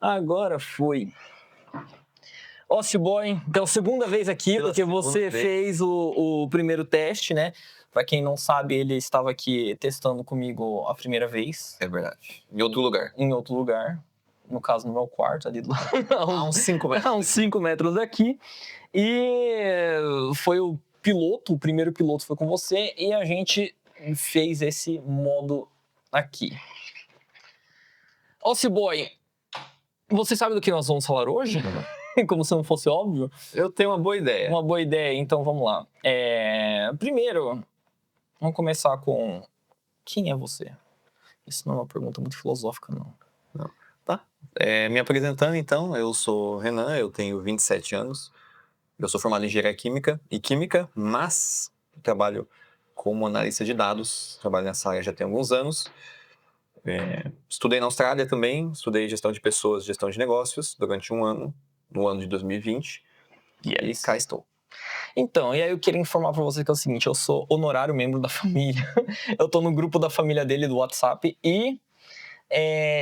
Agora foi. Ócio Boy, pela segunda vez aqui, Pela porque segunda você vez. fez o primeiro teste, né? Pra quem não sabe, ele estava aqui testando comigo a primeira vez. É verdade. Em outro lugar. Em outro lugar. No caso, no meu quarto, ali do lado. Há uns 5 metros. A uns 5 metros daqui. E foi o piloto, o primeiro piloto foi com você, e a gente fez esse modo aqui. Ócio Boy, você sabe do que nós vamos falar hoje? Como se não fosse óbvio. Eu tenho uma boa ideia. Uma boa ideia, então vamos lá. Primeiro, vamos começar com quem é você? Isso não é uma pergunta muito filosófica, não. Não. Tá. Me apresentando, então, eu sou o Renan, eu tenho 27 anos. Eu sou formado em engenharia química, mas trabalho como analista de dados. Trabalho nessa área já tem alguns anos. Estudei na Austrália também, estudei gestão de pessoas, gestão de negócios durante um ano, no ano de 2020. E cá estou. Então, e aí eu queria informar pra você que é o seguinte, eu sou honorário membro da família. Eu tô no grupo da família dele do WhatsApp e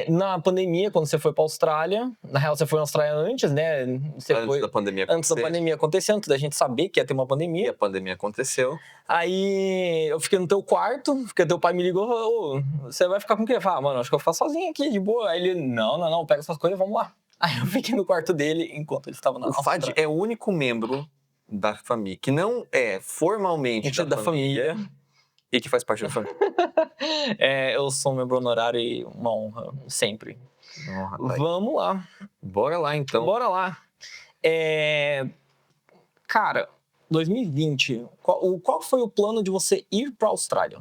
na pandemia, quando você foi pra Austrália, na real você foi na Austrália antes, né? Antes da pandemia Antes da acontecer. pandemia acontecer, antes da gente saber que ia ter uma E pandemia. a pandemia aconteceu. Aí eu fiquei no teu quarto, porque teu pai me ligou, ô, você vai ficar com quem? Eu falei, mano, acho que eu vou ficar sozinho aqui, de boa. Aí ele, não, pega essas coisas e vamos lá. Aí eu fiquei no quarto dele enquanto ele estava na O Fad Austrália. é o único membro da família que não é formalmente da família e que faz parte da família. Eu sou um membro honorário e uma honra, sempre. Não, rapaz. Vamos lá. Bora lá, então. Bora lá. Cara, 2020, qual foi o plano de você ir pra Austrália?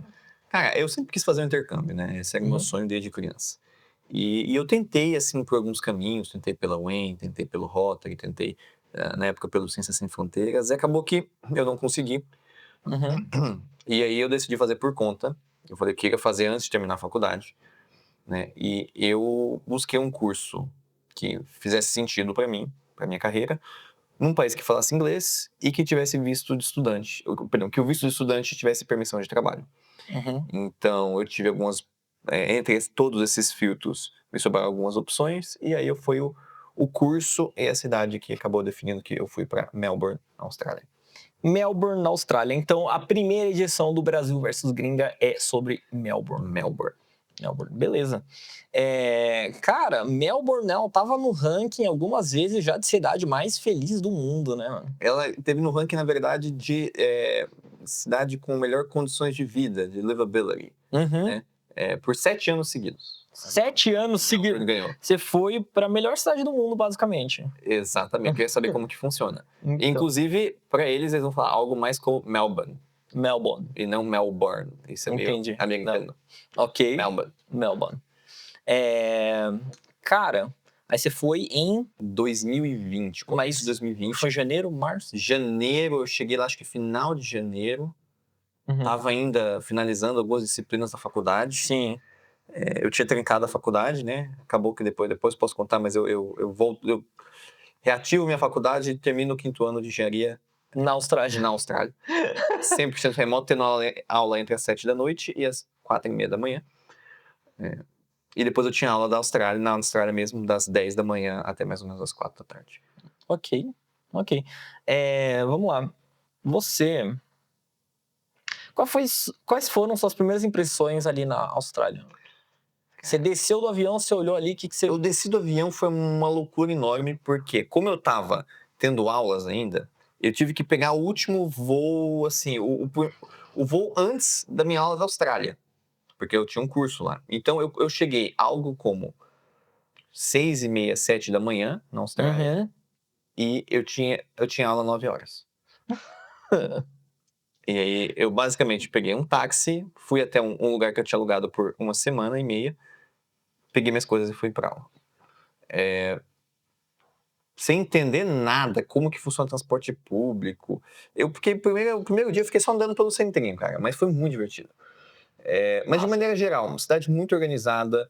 Cara, eu sempre quis fazer um intercâmbio, né? Esse era o meu sonho desde criança. E eu tentei, assim, por alguns caminhos. Tentei pela UEM, tentei pelo Rotary, tentei, na época, pelo Ciências Sem Fronteiras. E acabou que eu não consegui. E aí eu decidi fazer por conta. Eu falei que ia fazer antes de terminar a faculdade, né? E eu busquei um curso que fizesse sentido para mim, para minha carreira, num país que falasse inglês e que tivesse visto de estudante. Perdão, que o visto de estudante tivesse permissão de trabalho. Então, eu tive algumas... entre todos esses filtros, me sobraram algumas opções. E aí foi o curso e a cidade que acabou definindo que eu fui para Melbourne, na Austrália. Melbourne, na Austrália. Então, a primeira edição do Brasil versus Gringa é sobre Melbourne. Melbourne. Beleza. Cara, Melbourne, ela tava no ranking algumas vezes já de cidade mais feliz do mundo, né, mano? Ela teve no ranking, na verdade, de cidade com melhor condições de vida, de livability, né? Por 7 anos seguidos. 7 anos seguidos. Ganhou. Você foi pra melhor cidade do mundo, basicamente. Exatamente. Eu queria saber como que funciona. Então. Inclusive, para eles vão falar algo mais como Melbourne. E não Melbourne. Isso é Entendi. meio americano. Ok. Melbourne. Cara, aí você foi em 2020. Começo de 2020. Foi janeiro, março? Janeiro, eu cheguei lá, acho que final de janeiro. Tava ainda finalizando algumas disciplinas da faculdade. Sim. Eu tinha trancado a faculdade, né? Acabou que depois posso contar, mas eu volto, eu reativo minha faculdade e termino o 5º ano de engenharia na Austrália. 100% remoto, tendo aula entre as 7 da noite e as 4h30 da manhã. E depois eu tinha aula na Austrália mesmo, das 10 da manhã até mais ou menos as 4 da tarde. Ok. Vamos lá. Você... Quais foram suas primeiras impressões ali na Austrália? Você desceu do avião, você olhou ali, o que você... Eu desci do avião, foi uma loucura enorme, porque como eu tava tendo aulas ainda, eu tive que pegar o último voo, assim, o voo antes da minha aula da Austrália, porque eu tinha um curso lá. Então eu cheguei algo como 6h30, 7 da manhã na Austrália, e eu tinha aula 9 horas. E aí eu basicamente peguei um táxi, fui até um lugar que eu tinha alugado por 1h30, peguei minhas coisas e fui pra aula. Sem entender nada, como que funciona o transporte público. O primeiro dia eu fiquei só andando pelo centrinho, cara, mas foi muito divertido. Mas de maneira geral, uma cidade muito organizada,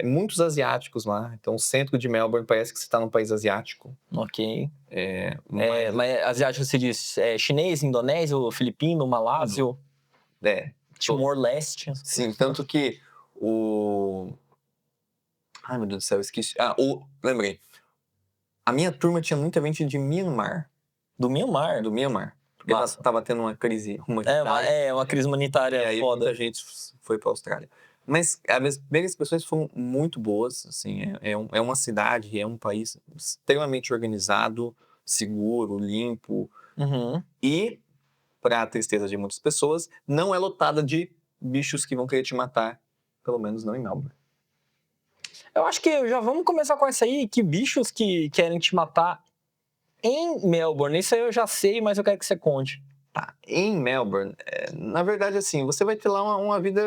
muitos asiáticos lá. Então o centro de Melbourne parece que você está num país asiático. Ok. Mas asiático se diz chinês, indonésio, filipino, malásio? Timor-Leste? Sim, tanto que Ai, meu Deus do céu, esqueci. Lembrei. A minha turma tinha muita gente de Myanmar. Do Myanmar. Do Myanmar. Porque Massa. tava tendo uma crise É humanitária. uma crise E humanitária aí foda. muita gente foi pra Austrália. Mas as primeiras expressões foram muito boas, assim, é uma cidade, é um país extremamente organizado, seguro, limpo Uhum. e, para a tristeza de muitas pessoas, não é lotada de bichos que vão querer te matar, pelo menos não em Melbourne. Eu acho que já vamos começar com essa aí, que bichos que querem te matar em Melbourne. Isso aí eu já sei, mas eu quero que você conte. Tá, em Melbourne, na verdade, assim, você vai ter lá uma vida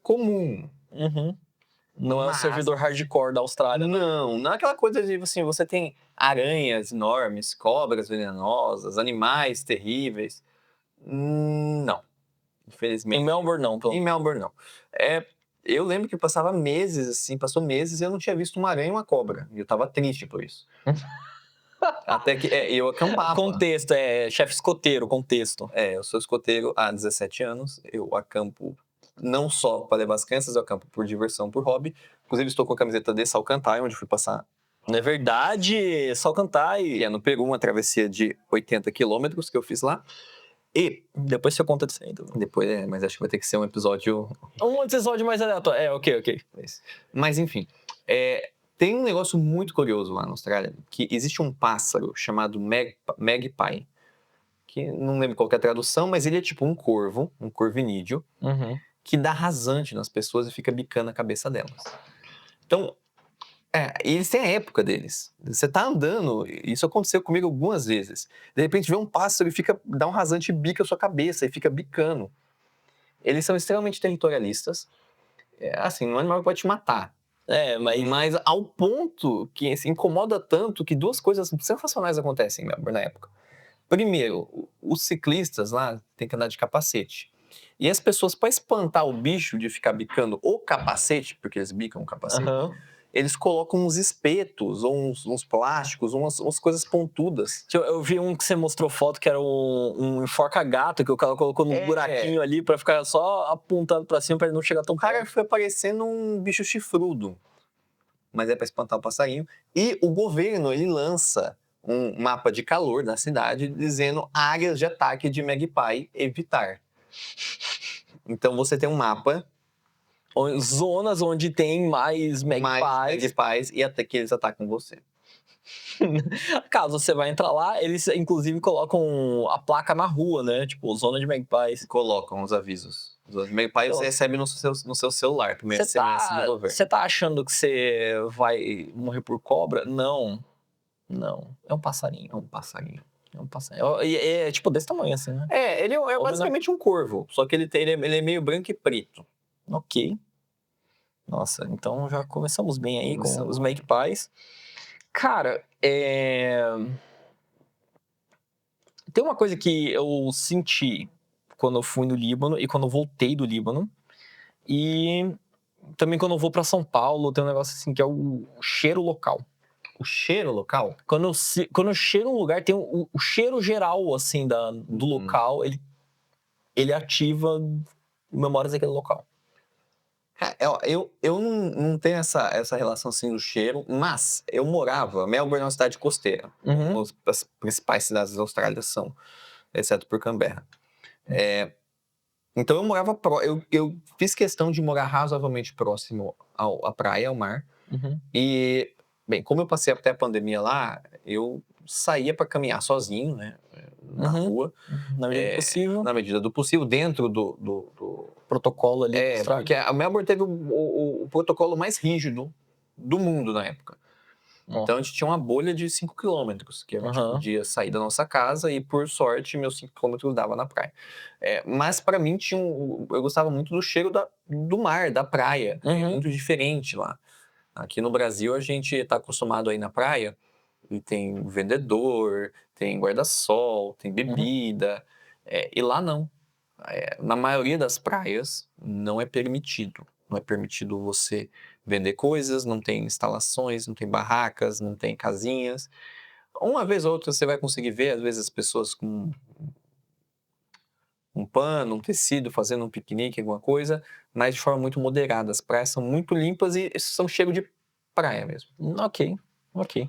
comum. Uhum. Não é o Mas servidor hardcore da Austrália. não é aquela coisa de, assim, você tem aranhas enormes, cobras venenosas, animais terríveis. Não, Em infelizmente. Melbourne, não. Em Melbourne, não. Eu lembro que passava meses, assim, passou meses e eu não tinha visto uma aranha e uma cobra. E eu tava triste por isso. Até que eu acampava. Contexto, chefe escoteiro, contexto. Eu sou escoteiro há 17 anos. Eu acampo não só para levar as crianças, eu acampo por diversão, por hobby. Inclusive, estou com a camiseta de Salcantay, onde fui passar. Não é verdade? Só cantar E é no Peru, uma travessia de 80 quilômetros que eu fiz lá. E depois você conta disso aí. Então. depois, mas acho que vai ter que ser um episódio. Um episódio mais aleatório. Ok. Mas enfim, tem um negócio muito curioso lá na Austrália, que existe um pássaro chamado magpie, que não lembro qual que é a tradução, mas ele é tipo um corvo, um corvinídeo, Uhum. que dá rasante nas pessoas e fica bicando a cabeça delas. Então, eles têm a época deles. Você tá andando, isso aconteceu comigo algumas vezes. De repente vê um pássaro e dá um rasante e bica a sua cabeça e fica bicando. Eles são extremamente territorialistas. Assim, um animal pode te matar. Mas ao ponto que se incomoda tanto que duas coisas sensacionais acontecem em Melbourne na época. Primeiro, os ciclistas lá têm que andar de capacete. E as pessoas, para espantar o bicho de ficar bicando o capacete, porque eles bicam o capacete, eles colocam uns espetos, ou uns plásticos, umas coisas pontudas. Eu vi um que você mostrou foto que era um enforca-gato, que o cara colocou num buraquinho ali pra ficar só apontando pra cima pra ele não chegar tão O cara perto. foi parecendo um bicho chifrudo, mas é para espantar o passarinho. E o governo, ele lança um mapa de calor da cidade dizendo áreas de ataque de magpie evitar. Então você tem um mapa, zonas onde tem mais magpies e até que eles atacam você. Caso você vai entrar lá, eles inclusive colocam a placa na rua, né? Tipo, zona de magpies. Colocam os avisos. Os magpies você recebe no seu celular, primeiro SMS do governo. Você tá achando que você vai morrer por cobra? Não. É um passarinho. É um passarinho. É um passarinho. E é tipo desse tamanho assim, né? Ele é basicamente um corvo, só que ele é meio branco e preto. Ok. Nossa, então já começamos bem aí com os magpies. Cara, tem uma coisa que eu senti quando eu fui no Líbano e quando eu voltei do Líbano. E também quando eu vou pra São Paulo, tem um negócio assim que é o cheiro local. O cheiro local? Quando eu cheiro um lugar, tem o cheiro geral, assim, do local, ele ativa memórias daquele local. Eu não tenho essa relação assim do cheiro, mas eu morava. Melbourne é uma cidade costeira. As principais cidades da Austrália são, exceto por Canberra. Então eu morava eu fiz questão de morar razoavelmente próximo à praia, ao mar. E, bem, como eu passei até a pandemia lá, eu saía para caminhar sozinho, né, na rua. Na medida do possível. Na medida do possível, dentro do protocolo ali. Porque a Melbourne teve o protocolo mais rígido do mundo na época. Então a gente tinha uma bolha de 5 quilômetros, que a gente podia sair da nossa casa e, por sorte, meus 5 quilômetros dava na praia. Mas para mim eu gostava muito do cheiro do mar, da praia. É muito diferente lá. Aqui no Brasil a gente está acostumado a ir na praia e tem vendedor, tem guarda-sol, tem bebida. E lá não. Na maioria das praias não é permitido. Não é permitido você vender coisas, não tem instalações, não tem barracas, não tem casinhas. Uma vez ou outra você vai conseguir ver, às vezes, as pessoas com um pano, um tecido, fazendo um piquenique, alguma coisa, mas de forma muito moderada. As praias são muito limpas e são cheios de praia mesmo. Ok, ok.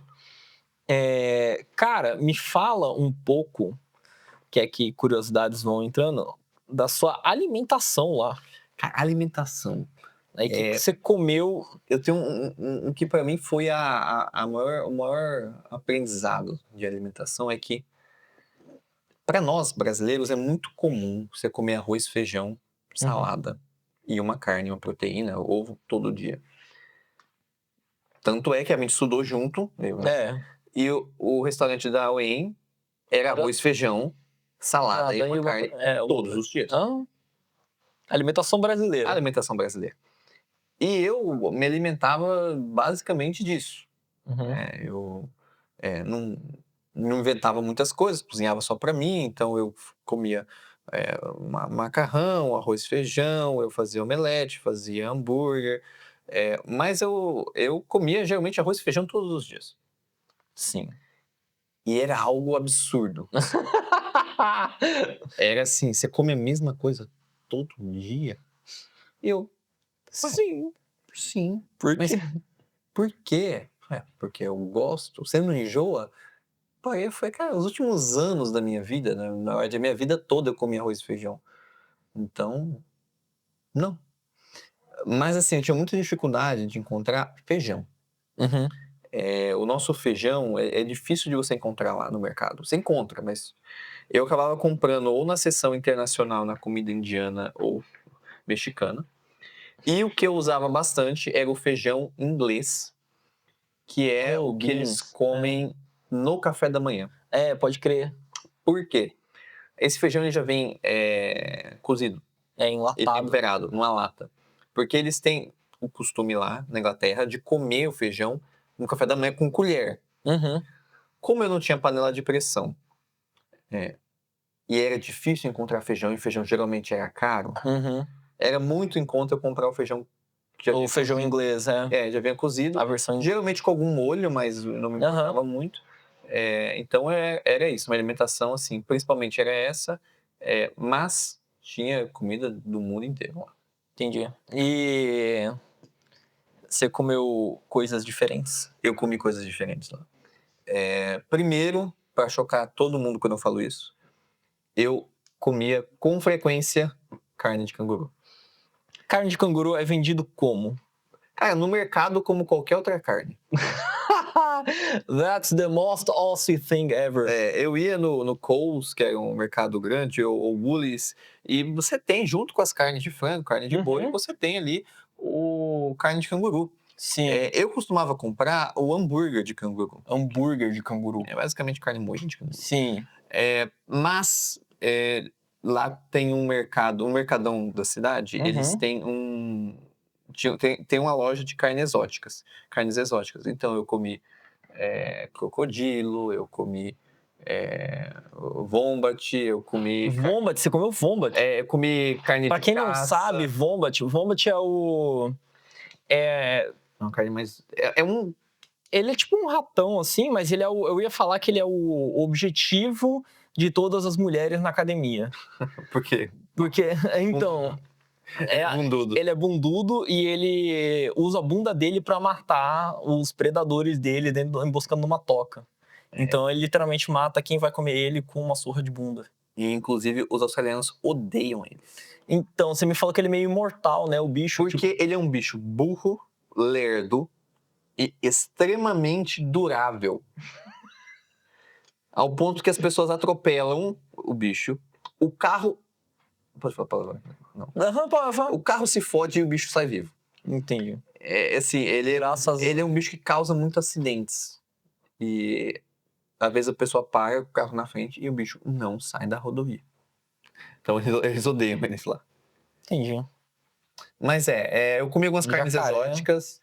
Cara, me fala um pouco, que é que curiosidades vão entrando, da sua alimentação lá. Cara, alimentação. Aí, o que você comeu? Eu tenho um que para mim foi o maior aprendizado de alimentação é que para nós brasileiros é muito comum você comer arroz, feijão, salada e uma carne, uma proteína, ovo todo dia. Tanto é que a gente estudou junto, e o restaurante da UEM era arroz, feijão, salada e uma carne todos os dias. Alimentação brasileira. Alimentação brasileira. E eu me alimentava basicamente disso. Eu não inventava muitas coisas, cozinhava só para mim, então eu comia macarrão, arroz, feijão, eu fazia omelete, fazia hambúrguer, mas eu comia geralmente arroz e feijão todos os dias. Sim. E era algo absurdo. Era assim, você come a mesma coisa todo dia? Sim. Por Mas quê? por quê? Porque eu gosto. Você não enjoa? Pô, aí foi, cara, os últimos anos da minha vida, né? Na verdade, a minha vida toda eu comia arroz e feijão. Então, não. Mas assim, eu tinha muita dificuldade de encontrar feijão. O nosso feijão é difícil de você encontrar lá no mercado. Você encontra, mas eu acabava comprando ou na seção internacional, na comida indiana ou mexicana. E o que eu usava bastante era o feijão inglês, que é o que eles comem no café da manhã. Pode crer. Por quê? Esse feijão ele já vem cozido. Enlatado. E temperado, numa lata. Porque eles têm o costume lá, na Inglaterra, de comer o feijão no café da manhã com colher. Como eu não tinha panela de pressão, e era difícil encontrar feijão, e feijão geralmente era caro, era muito em conta eu comprar o feijão que já O feijão cozido. inglês, Já vinha cozido. A versão Geralmente com algum molho, mas não me importava muito. Então era isso, uma alimentação assim, principalmente era essa, mas tinha comida do mundo inteiro lá. Entendi. E você comeu coisas diferentes? Eu comi coisas diferentes lá. Primeiro, para chocar todo mundo quando eu falo isso, eu comia com frequência carne de canguru. Carne de canguru é vendido como? Cara, no mercado como qualquer outra carne. That's the most Aussie thing ever. Eu ia no Coles, que é um mercado grande, ou Woolies, e você tem, junto com as carnes de frango, carne de boi, você tem ali o carne de canguru. Sim. Eu costumava comprar o hambúrguer de canguru. Hambúrguer de canguru. É basicamente carne moída de canguru. Sim. Mas lá tem um mercadão da cidade, eles têm tem uma loja de carnes exóticas. Então eu comi crocodilo, eu comi wombat, eu comi... Wombat? Você comeu wombat? Eu comi carne pra de quem caça. não sabe, wombat é o... Não, carne mais... Ele é tipo um ratão, assim, mas ele eu ia falar que ele é o objetivo de todas as mulheres na academia. Por quê? Porque, então... bundudo. Ele é bundudo e ele usa a bunda dele pra matar os predadores dele emboscando numa toca. Então ele literalmente mata quem vai comer ele com uma surra de bunda. E inclusive os australianos odeiam ele. Então, você me falou que ele é meio imortal, né? O bicho. Porque ele é um bicho burro, lerdo e extremamente durável. Ao ponto que as pessoas atropelam o bicho. O carro... Pode falar a palavra? Não. O carro se fode e o bicho sai vivo. Entendi. Assim, ele é um bicho que causa muitos acidentes. E às vezes a pessoa para o carro na frente e o bicho não sai da rodovia. Então eles odeiam eles lá. Entendi. Mas eu comi algumas carnes exóticas.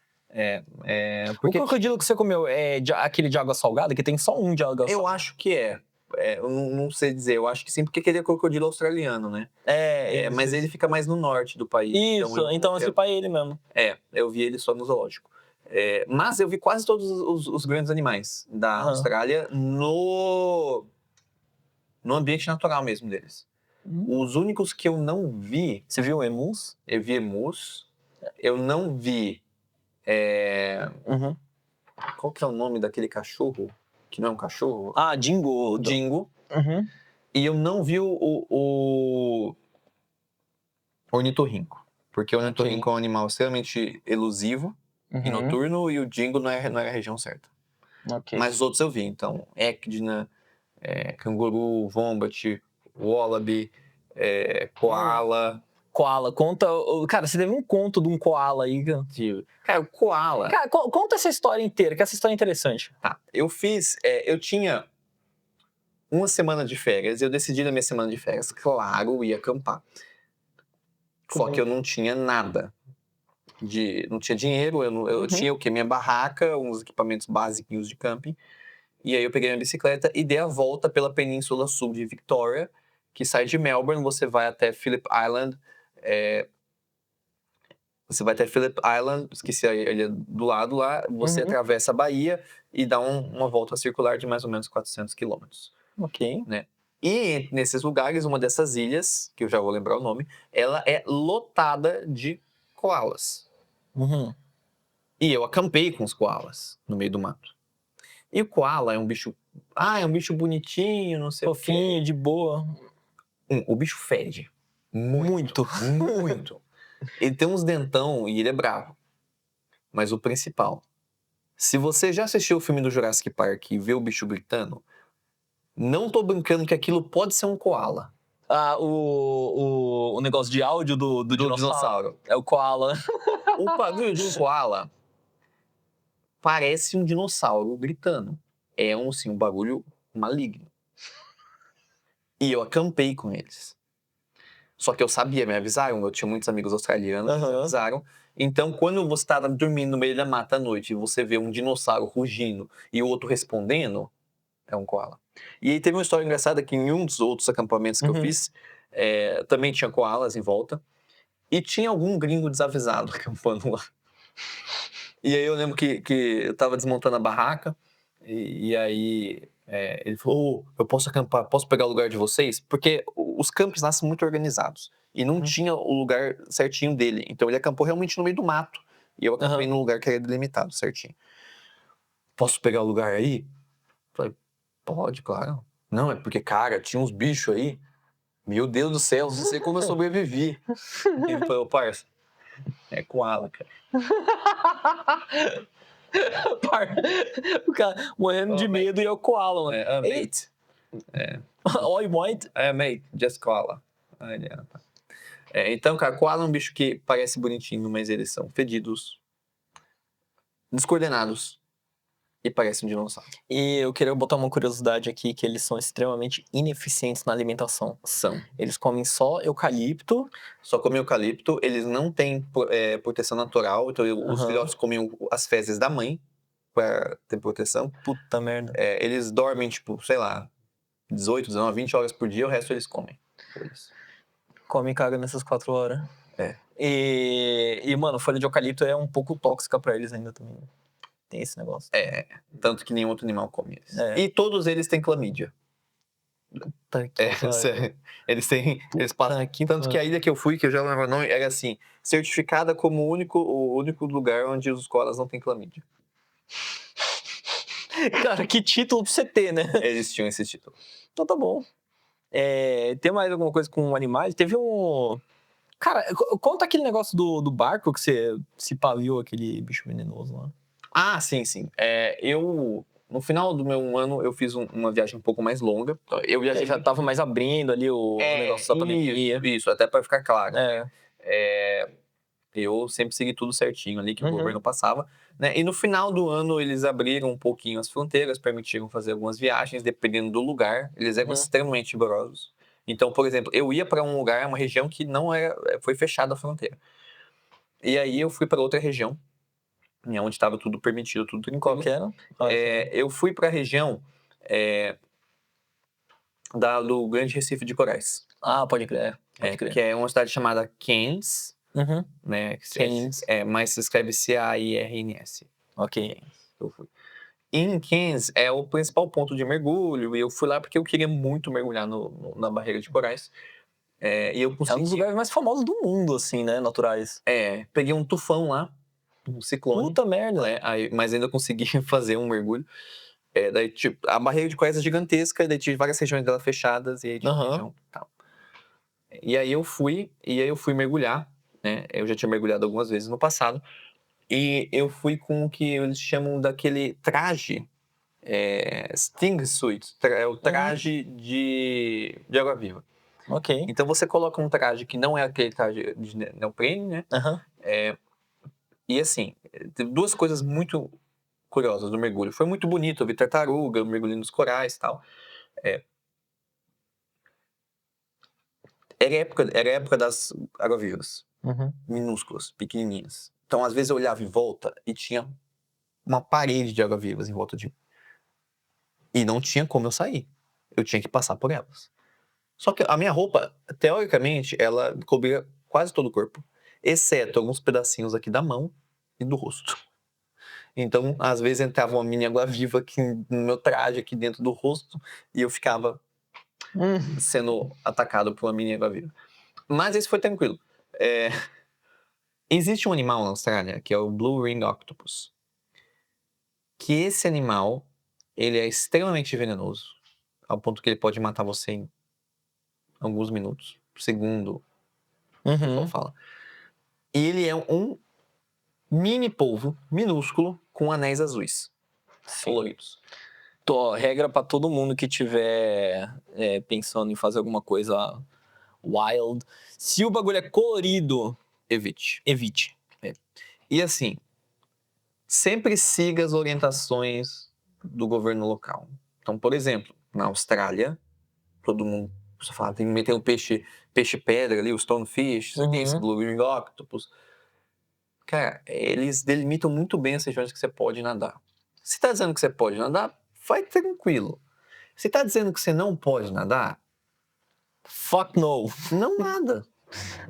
Porque... O crocodilo que você comeu é aquele de água salgada, que tem só um de água salgada? Eu acho que eu não sei dizer, eu acho que sim, porque aquele é crocodilo australiano, né? Mas ele fica mais no norte do país. Isso, então esse pai é ele mesmo. Eu vi ele só no zoológico. Mas eu vi quase todos os grandes animais da Austrália no ambiente natural mesmo deles. Os únicos que eu não vi... Você viu emus? Eu vi emus. Eu não vi Uhum. Qual que é o nome daquele cachorro? Que não é um cachorro? Ah, Dingo. O dingo. Uhum. E eu não vi o ornitorrinco. Porque o ornitorrinco é um animal extremamente elusivo e Uhum. noturno, e o dingo não era a região certa. Ok. Mas os outros eu vi, então, ecdna, canguru, wombat, wallaby, koala. Koala, conta. Cara, você teve um conto de um koala aí. Cara, o koala. Cara, conta essa história inteira, que essa história é interessante. Tá, eu tinha uma semana de férias, eu decidi na minha semana de férias, claro, ir acampar. Só que eu não tinha nada. Não tinha dinheiro, eu tinha o quê? Minha barraca, uns equipamentos básicos de camping. E aí eu peguei minha bicicleta e dei a volta pela península sul de Victoria, que sai de Melbourne, você vai até Phillip Island. Esqueci a ilha do lado lá, você atravessa a Bahia e dá uma volta circular de mais ou menos 400 quilômetros. Ok. Né? E nesses lugares, uma dessas ilhas, que eu já vou lembrar o nome, ela é lotada de koalas. Uhum. E eu acampei com os koalas no meio do mato. E o koala é um bicho... é um bicho bonitinho, não sei o quê. Fofinho, de boa. O bicho fede. Muito. Muito. Ele tem uns dentão e ele é bravo. Mas o principal... Se você já assistiu o filme do Jurassic Park e vê o bicho gritando, não tô brincando que aquilo pode ser um koala. Ah, o negócio de áudio do dinossauro. É o koala. O pavio de um koala parece um dinossauro gritando. É um bagulho maligno. E eu acampei com eles. Só que eu sabia, me avisaram. Eu tinha muitos amigos australianos que me avisaram. Então, quando você tá dormindo no meio da mata à noite e você vê um dinossauro rugindo e o outro respondendo, é um koala. E aí teve uma história engraçada que em um dos outros acampamentos que eu fiz, também tinha koalas em volta. E tinha algum gringo desavisado acampando lá. E aí eu lembro que eu tava desmontando a barraca, e aí ele falou, eu posso acampar, posso pegar o lugar de vocês? Porque os campos lá são muito organizados, e não tinha o lugar certinho dele, então ele acampou realmente no meio do mato, e eu acampei num lugar que era delimitado certinho. Posso pegar o lugar aí? Falei, pode, claro. Não, é porque, cara, tinha uns bichos aí, meu Deus do céu, não sei como eu sobrevivi. Ele falou, parça, é koala, cara. O cara morrendo de medo e é o koala, mano. Mate. Oi, mate. Mate, just koala. Então, cara, koala é um bicho que parece bonitinho, mas eles são fedidos, descoordenados e parecem um dinossauro. E eu queria botar uma curiosidade aqui, que eles são extremamente ineficientes na alimentação. São. Eles comem só eucalipto. Só comem eucalipto, eles não têm proteção natural, então os filhotes comem as fezes da mãe pra ter proteção. Puta merda. Eles dormem, tipo, sei lá, 18, 19, 20 horas por dia, o resto eles comem. Come e caga nessas 4 horas. É. E, mano, folha de eucalipto é um pouco tóxica pra eles ainda também. Tem esse negócio. Tanto que nenhum outro animal come eles. É. E todos eles têm clamídia. Sério. Eles passam aqui. Tanto que a ilha que eu fui, que eu já lembro o nome, era assim, certificada como o único lugar onde os koalas não têm clamídia. Cara, que título pra você ter, né? Eles tinham esse título. Então tá bom. Tem mais alguma coisa com animais? Teve um... Cara, conta aquele negócio do barco que você se paliou, aquele bicho venenoso lá. Ah, sim. No final do meu ano, eu fiz uma viagem um pouco mais longa. Eu viajei... Já tava mais abrindo ali o negócio da pandemia. Isso, até pra ficar claro. Eu sempre segui tudo certinho ali que o governo passava, né? E no final do ano eles abriram um pouquinho as fronteiras, permitiram fazer algumas viagens, dependendo do lugar. Eles eram extremamente rigorosos. Então, por exemplo, eu ia para um lugar, uma região que não era, foi fechada a fronteira. E aí eu fui para outra região, onde estava tudo permitido, tudo tranquilo. Qual que era? Eu fui para a região do Grande Recife de Corais. Ah, pode crer. Pode crer. Que é uma cidade chamada Cairns. Né? Cairns. Mas se escreve C-A-I-R-N-S. Ok. Eu fui. Em Cairns é o principal ponto de mergulho, e eu fui lá porque eu queria muito mergulhar na barreira de corais. E eu consegui... É um dos lugares mais famosos do mundo, assim, né? Naturais. Peguei um tufão lá, um ciclone. Puta merda. Né? Mas ainda consegui fazer um mergulho. Daí, tipo, a barreira de corais é gigantesca, daí tinha várias regiões dela fechadas, e aí tinha região tal. E aí eu fui mergulhar, né? Eu já tinha mergulhado algumas vezes no passado, e eu fui com o que eles chamam daquele traje, sting suit, é o traje de água-viva. Ok. Então você coloca um traje que não é aquele traje de neoprene, né? E assim, teve duas coisas muito curiosas do mergulho. Foi muito bonito, eu vi tartaruga, mergulhando nos corais e tal. Era a época das água-vivas, minúsculas, pequenininhas. Então, às vezes, eu olhava em volta e tinha uma parede de água-vivas em volta de mim. E não tinha como eu sair. Eu tinha que passar por elas. Só que a minha roupa, teoricamente, ela cobria quase todo o corpo, exceto alguns pedacinhos aqui da mão e do rosto. Então, às vezes, entrava uma mini água-viva aqui no meu traje, aqui dentro do rosto, e eu ficava sendo atacado por uma mini água-viva. Mas esse foi tranquilo. Existe um animal na Austrália, que é o Blue Ring Octopus. Que esse animal, ele é extremamente venenoso, ao ponto que ele pode matar você em alguns minutos, segundo o pessoal fala. E ele é um mini polvo, minúsculo, com anéis azuis, coloridos. Regra pra todo mundo que tiver pensando em fazer alguma coisa wild. Se o bagulho é colorido, Evite. evite. E assim, sempre siga as orientações do governo local. Então, por exemplo, na Austrália, todo mundo você fala, tem que meter um peixe-pedra ali, o stonefish, esse Blue Ring Octopus. Cara, eles delimitam muito bem as regiões que você pode nadar. Se tá dizendo que você pode nadar, vai tranquilo. Se tá dizendo que você não pode nadar, fuck no. não nada.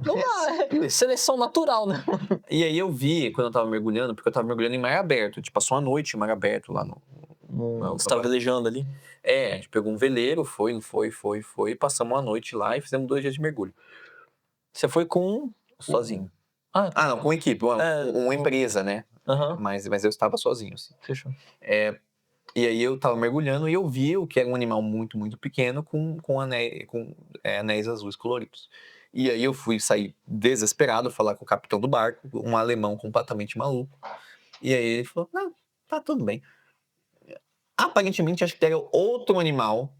Não dá, seleção natural, né? E aí eu vi, quando eu tava mergulhando, porque eu tava mergulhando em mar aberto, a gente passou a noite em mar aberto lá no... Você tava velejando ali? A gente pegou um veleiro, foi, passamos a noite lá e fizemos 2 dias de mergulho. Você foi com... Sozinho. Ah, não, com equipe, uma empresa, né? Mas eu estava sozinho, assim. Fechou. E aí eu tava mergulhando e eu vi o que era um animal muito, muito pequeno com anéis azuis coloridos. E aí eu fui sair desesperado, falar com o capitão do barco, um alemão completamente maluco. E aí ele falou, não, tá tudo bem. Aparentemente, acho que era outro animal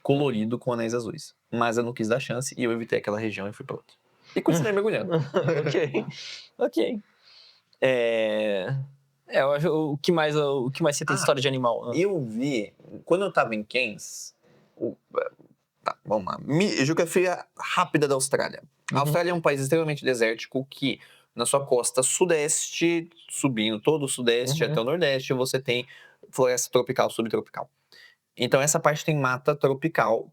colorido com anéis azuis. Mas eu não quis dar chance e eu evitei aquela região e fui pra outra. E continuei mergulhando. Ok. Eu acho, o que mais você tem de história de animal? Eu vi, quando eu tava em Cairns, vamos lá, geografia rápida da Austrália. A Austrália é um país extremamente desértico que, na sua costa sudeste, subindo todo o sudeste até o nordeste, você tem floresta tropical, subtropical. Então essa parte tem mata tropical,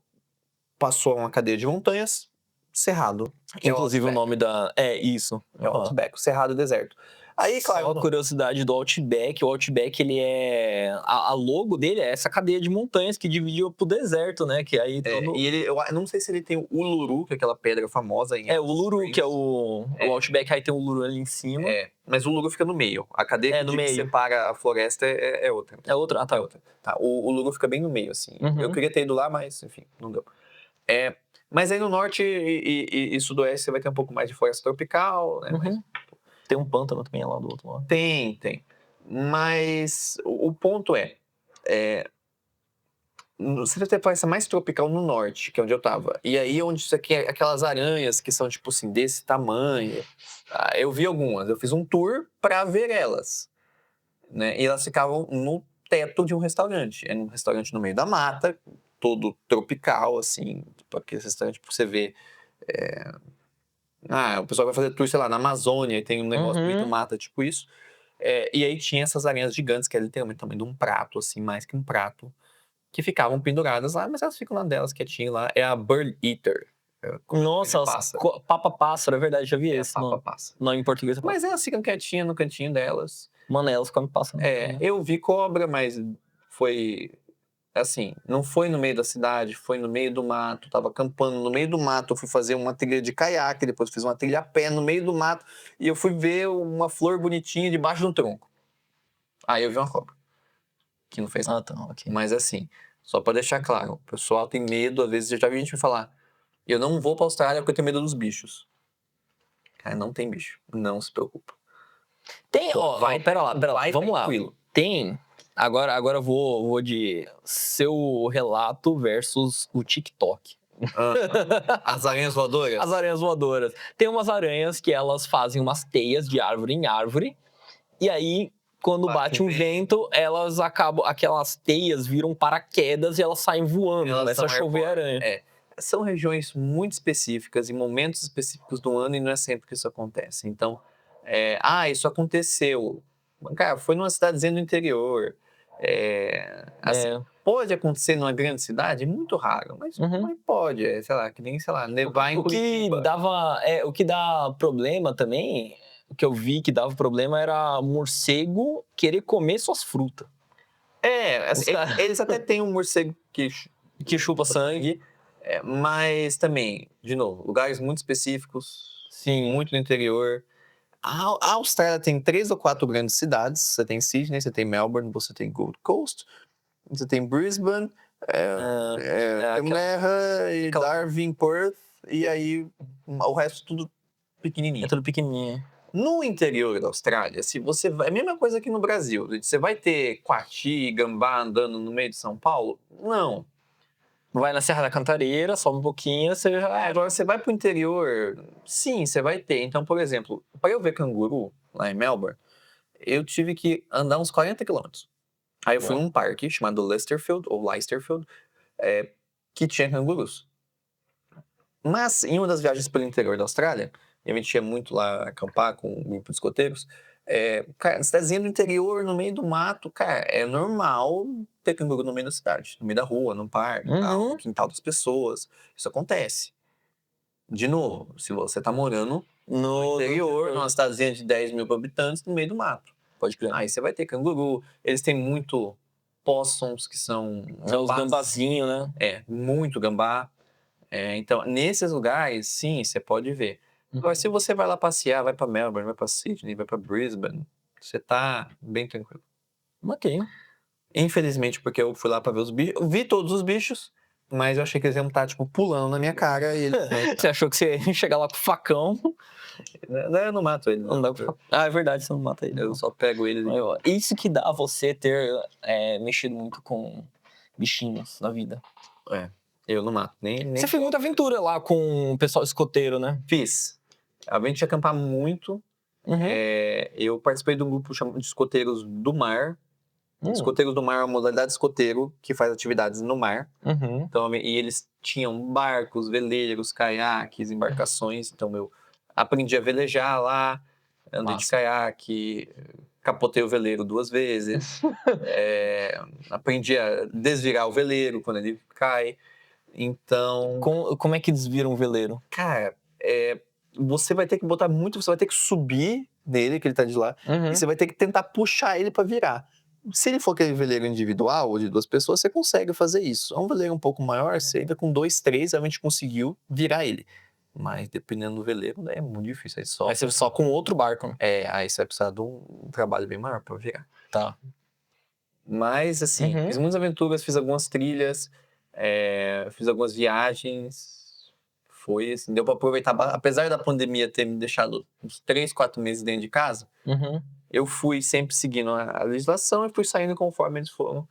passou uma cadeia de montanhas, cerrado. Inclusive o nome da... isso. É o Outback, o cerrado deserto. Aí, claro... Só a curiosidade do Outback, o Outback, ele é... A logo dele é essa cadeia de montanhas que divide pro deserto, né? Que aí E ele, eu não sei se ele tem o Uluru, que é aquela pedra famosa. O Uluru, que é o Outback, aí tem o Uluru ali em cima. Mas o Uluru fica no meio. A cadeia que separa a floresta é outra. É outra? Ah, tá. Outra. Tá, o Uluru fica bem no meio, assim. Eu queria ter ido lá, mas, enfim, não deu. Mas aí no norte e sudoeste você vai ter um pouco mais de floresta tropical, né? Mas... Tem um pântano também lá do outro lado. Tem. Mas o ponto você deve ter floresta mais tropical no norte, que é onde eu tava. E aí, onde isso aqui é aquelas aranhas que são, tipo assim, desse tamanho. Eu vi algumas. Eu fiz um tour pra ver elas. Né? E elas ficavam no teto de um restaurante. É um restaurante no meio da mata, todo tropical, assim. Tipo, aquele restaurante pra você ver... o pessoal vai fazer tour, sei lá, na Amazônia, e tem um negócio muito mata, tipo isso. E aí tinha essas aranhas gigantes, que é literalmente também de um prato, assim, mais que um prato, que ficavam penduradas lá, mas elas ficam lá delas, quietinho lá. É a Bird Eater. Nossa, papa-pássaro, é verdade, já vi esse. Papa-pássaro. Nome em português. Mas elas ficam quietinhas no cantinho delas. Mano, elas comem pássaro. Eu vi cobra, mas foi assim, não foi no meio da cidade, foi no meio do mato, tava acampando no meio do mato, eu fui fazer uma trilha de caiaque, depois fiz uma trilha a pé no meio do mato, e eu fui ver uma flor bonitinha debaixo de um tronco. Aí eu vi uma cobra, que não fez nada. Ah, tá, ok. Mas assim, só pra deixar claro, o pessoal tem medo, às vezes eu já vi gente me falar, eu não vou pra Austrália porque eu tenho medo dos bichos. Cara, não tem bicho, não se preocupa. Tem, ó, pera lá, vai vamos lá. tranquilo. Tem. Agora eu vou de seu relato versus o TikTok. As aranhas voadoras? As aranhas voadoras. Tem umas aranhas que elas fazem umas teias de árvore em árvore. E aí, quando bate um vento, elas acabam. Aquelas teias viram paraquedas e elas saem voando. Elas Começa a são chover airborne. aranha. É. São regiões muito específicas, em momentos específicos do ano, e não é sempre que isso acontece. Então, isso aconteceu. Cara, foi numa cidadezinha do interior. Assim, pode acontecer numa grande cidade? Muito raro, mas pode. Sei lá, que nem, sei lá, nevar em Curitiba. O que dá problema também, o que eu vi que dava problema era morcego querer comer suas frutas. Assim, eles até têm um morcego que chupa sangue, mas também, de novo, lugares muito específicos, Sim. muito no interior. A Austrália tem 3 ou 4 grandes cidades. Você tem Sydney, você tem Melbourne, você tem Gold Coast, você tem Brisbane, Canberra, e Darwin, Perth, e aí o resto tudo pequenininho. É tudo pequenininho. No interior da Austrália, se você vai, é a mesma coisa aqui no Brasil. Você vai ter coati, gambá andando no meio de São Paulo? Não. Vai na Serra da Cantareira, sobe um pouquinho, você já... Agora você vai pro interior, sim, você vai ter. Então, por exemplo, para eu ver canguru lá em Melbourne, eu tive que andar uns 40 quilômetros. Aí eu fui num parque chamado Leicesterfield, ou Leicesterfield, que tinha cangurus. Mas em uma das viagens pelo interior da Austrália, e a gente ia muito lá acampar com um grupo de escoteiros, cara, cidadezinha do interior, no meio do mato, cara, é normal ter canguru no meio da cidade, no meio da rua, no parque, no quintal das pessoas. Isso acontece. De novo, se você tá morando no interior, numa cidadezinha de 10 mil habitantes, no meio do mato. Pode crer. Aí você vai ter canguru, eles têm muito possums, que são... os gambazinhos, né? Muito gambá. Então, nesses lugares, sim, você pode ver. Agora, se você vai lá passear, vai pra Melbourne, vai pra Sydney, vai pra Brisbane, você tá bem tranquilo. Ok. Infelizmente, porque eu fui lá pra ver os bichos, eu vi todos os bichos, mas eu achei que eles iam estar, tipo, pulando na minha cara e eles... Você achou que você ia chegar lá com o facão? Não, eu não mato eles. Não dá pra... Ah, é verdade, você não mata ele. Eu só pego eles e... Isso que dá você ter mexido muito com bichinhos na vida. Eu não mato. Nem... Você fez muita aventura lá com o pessoal escoteiro, né? Fiz. A gente ia acampar muito. Eu participei de um grupo chamado de escoteiros do mar. Escoteiros do mar é uma modalidade de escoteiro que faz atividades no mar. Então, e eles tinham barcos, veleiros, caiaques, embarcações. Então eu aprendi a velejar lá, andei de caiaque, capotei o veleiro 2 vezes. Aprendi a desvirar o veleiro quando ele cai. Então... Como é que desvira um veleiro? Cara, você vai ter que botar muito, você vai ter que subir nele, que ele tá de lá, e você vai ter que tentar puxar ele para virar. Se ele for aquele veleiro individual ou de 2 pessoas, você consegue fazer isso. É um veleiro um pouco maior, você ainda com 2, 3, a gente conseguiu virar ele. Mas dependendo do veleiro, é muito difícil. Aí você só com outro barco, né? Aí você vai precisar de um trabalho bem maior para virar. Tá. Mas, assim, fiz muitas aventuras, fiz algumas trilhas, fiz algumas viagens. Foi assim, deu para aproveitar. Apesar da pandemia ter me deixado uns 3, 4 meses dentro de casa, eu fui sempre seguindo a legislação e fui saindo conforme eles foram.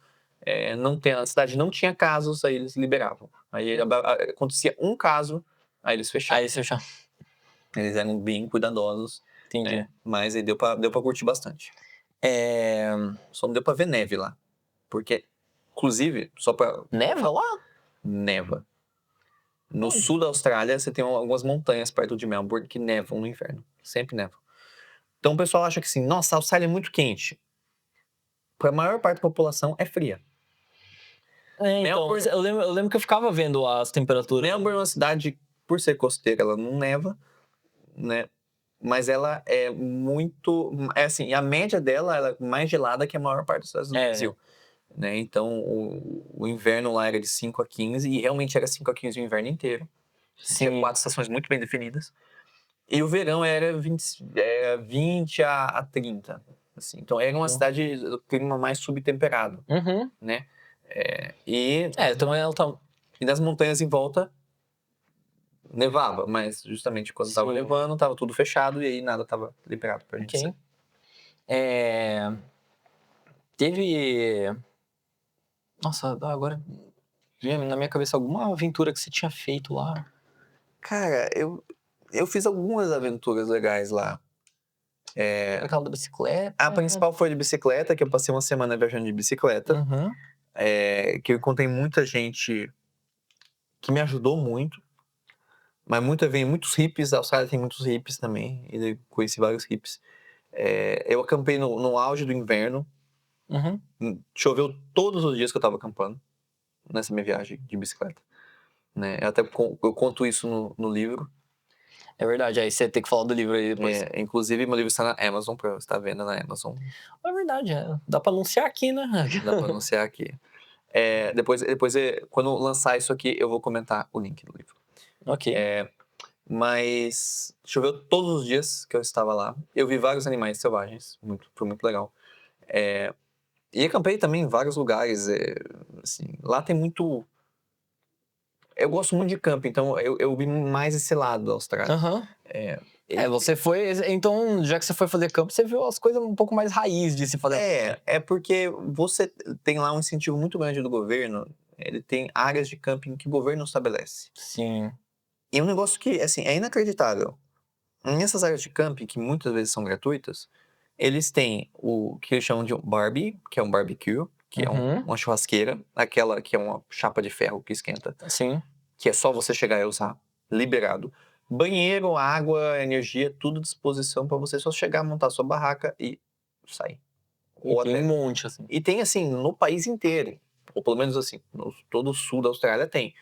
A cidade não tinha casos, aí eles liberavam. Aí acontecia um caso, aí eles fechavam. Eles eram bem cuidadosos. Entendi. Mas aí deu pra curtir bastante. Só não deu pra ver neve lá. Porque, inclusive, só pra... Neva lá? Neva. No sul da Austrália, você tem algumas montanhas perto de Melbourne que nevam no inverno. Sempre nevam. Então o pessoal acha que assim, nossa, a Austrália é muito quente. Para a maior parte da população é fria. Então, eu lembro que eu ficava vendo as temperaturas. Melbourne é uma cidade, por ser costeira, ela não neva, né? Mas ela é muito... assim, a média dela ela é mais gelada que a maior parte dos estados do Brasil. né? Então, o inverno lá era de 5 a 15, e realmente era 5 a 15 o inverno inteiro. Tinha Sim. 4 estações muito bem definidas. E o verão era 20 a 30, assim. Então, era uma cidade, o clima mais subtemperado, Uhum. né? E Então ela tá. nas montanhas em volta, nevava, mas justamente quando tava Sim. nevando, tava tudo fechado e aí nada tava liberado pra gente sair. Ok. Teve. Nossa, agora veio na minha cabeça alguma aventura que você tinha feito lá. Cara, eu fiz algumas aventuras legais lá. Aquela da bicicleta. A principal foi de bicicleta, que eu passei uma semana viajando de bicicleta. Uhum. Que eu encontrei muita gente que me ajudou muito. Mas vem muitos hippies, a Austrália tem muitos hippies também. E eu conheci vários hippies. Eu acampei no auge do inverno. Uhum. Choveu todos os dias que eu tava acampando nessa minha viagem de bicicleta, né? Eu conto isso no livro. É verdade, aí você tem que falar do livro aí depois. Inclusive, meu livro está na Amazon, pra você estar vendo na Amazon. É verdade, dá pra anunciar aqui, né? Dá pra anunciar aqui. Depois, quando lançar isso aqui, eu vou comentar o link do livro. Ok. Mas choveu todos os dias que eu estava lá. Eu vi vários animais selvagens, foi muito legal. E acampei também em vários lugares. Assim, lá tem muito. Eu gosto muito de camping, então eu vi mais esse lado da Austrália. Aham. E- Você foi. Então, já que você foi fazer campo, você viu as coisas um pouco mais raiz de se fazer. É porque você tem lá um incentivo muito grande do governo. Ele tem áreas de camping que o governo estabelece. Sim. E um negócio que, assim, é inacreditável. Nessas áreas de camping, que muitas vezes são gratuitas, eles têm o que eles chamam de barbie, que é um barbecue, que é Uhum. uma churrasqueira, aquela que é uma chapa de ferro que esquenta, Sim. que é só você chegar e usar, liberado. Banheiro, água, energia, tudo à disposição para você só chegar, montar sua barraca e sair. E Ou tem um até... monte, assim. E tem, assim, no país inteiro, ou pelo menos assim, todo o sul da Austrália tem.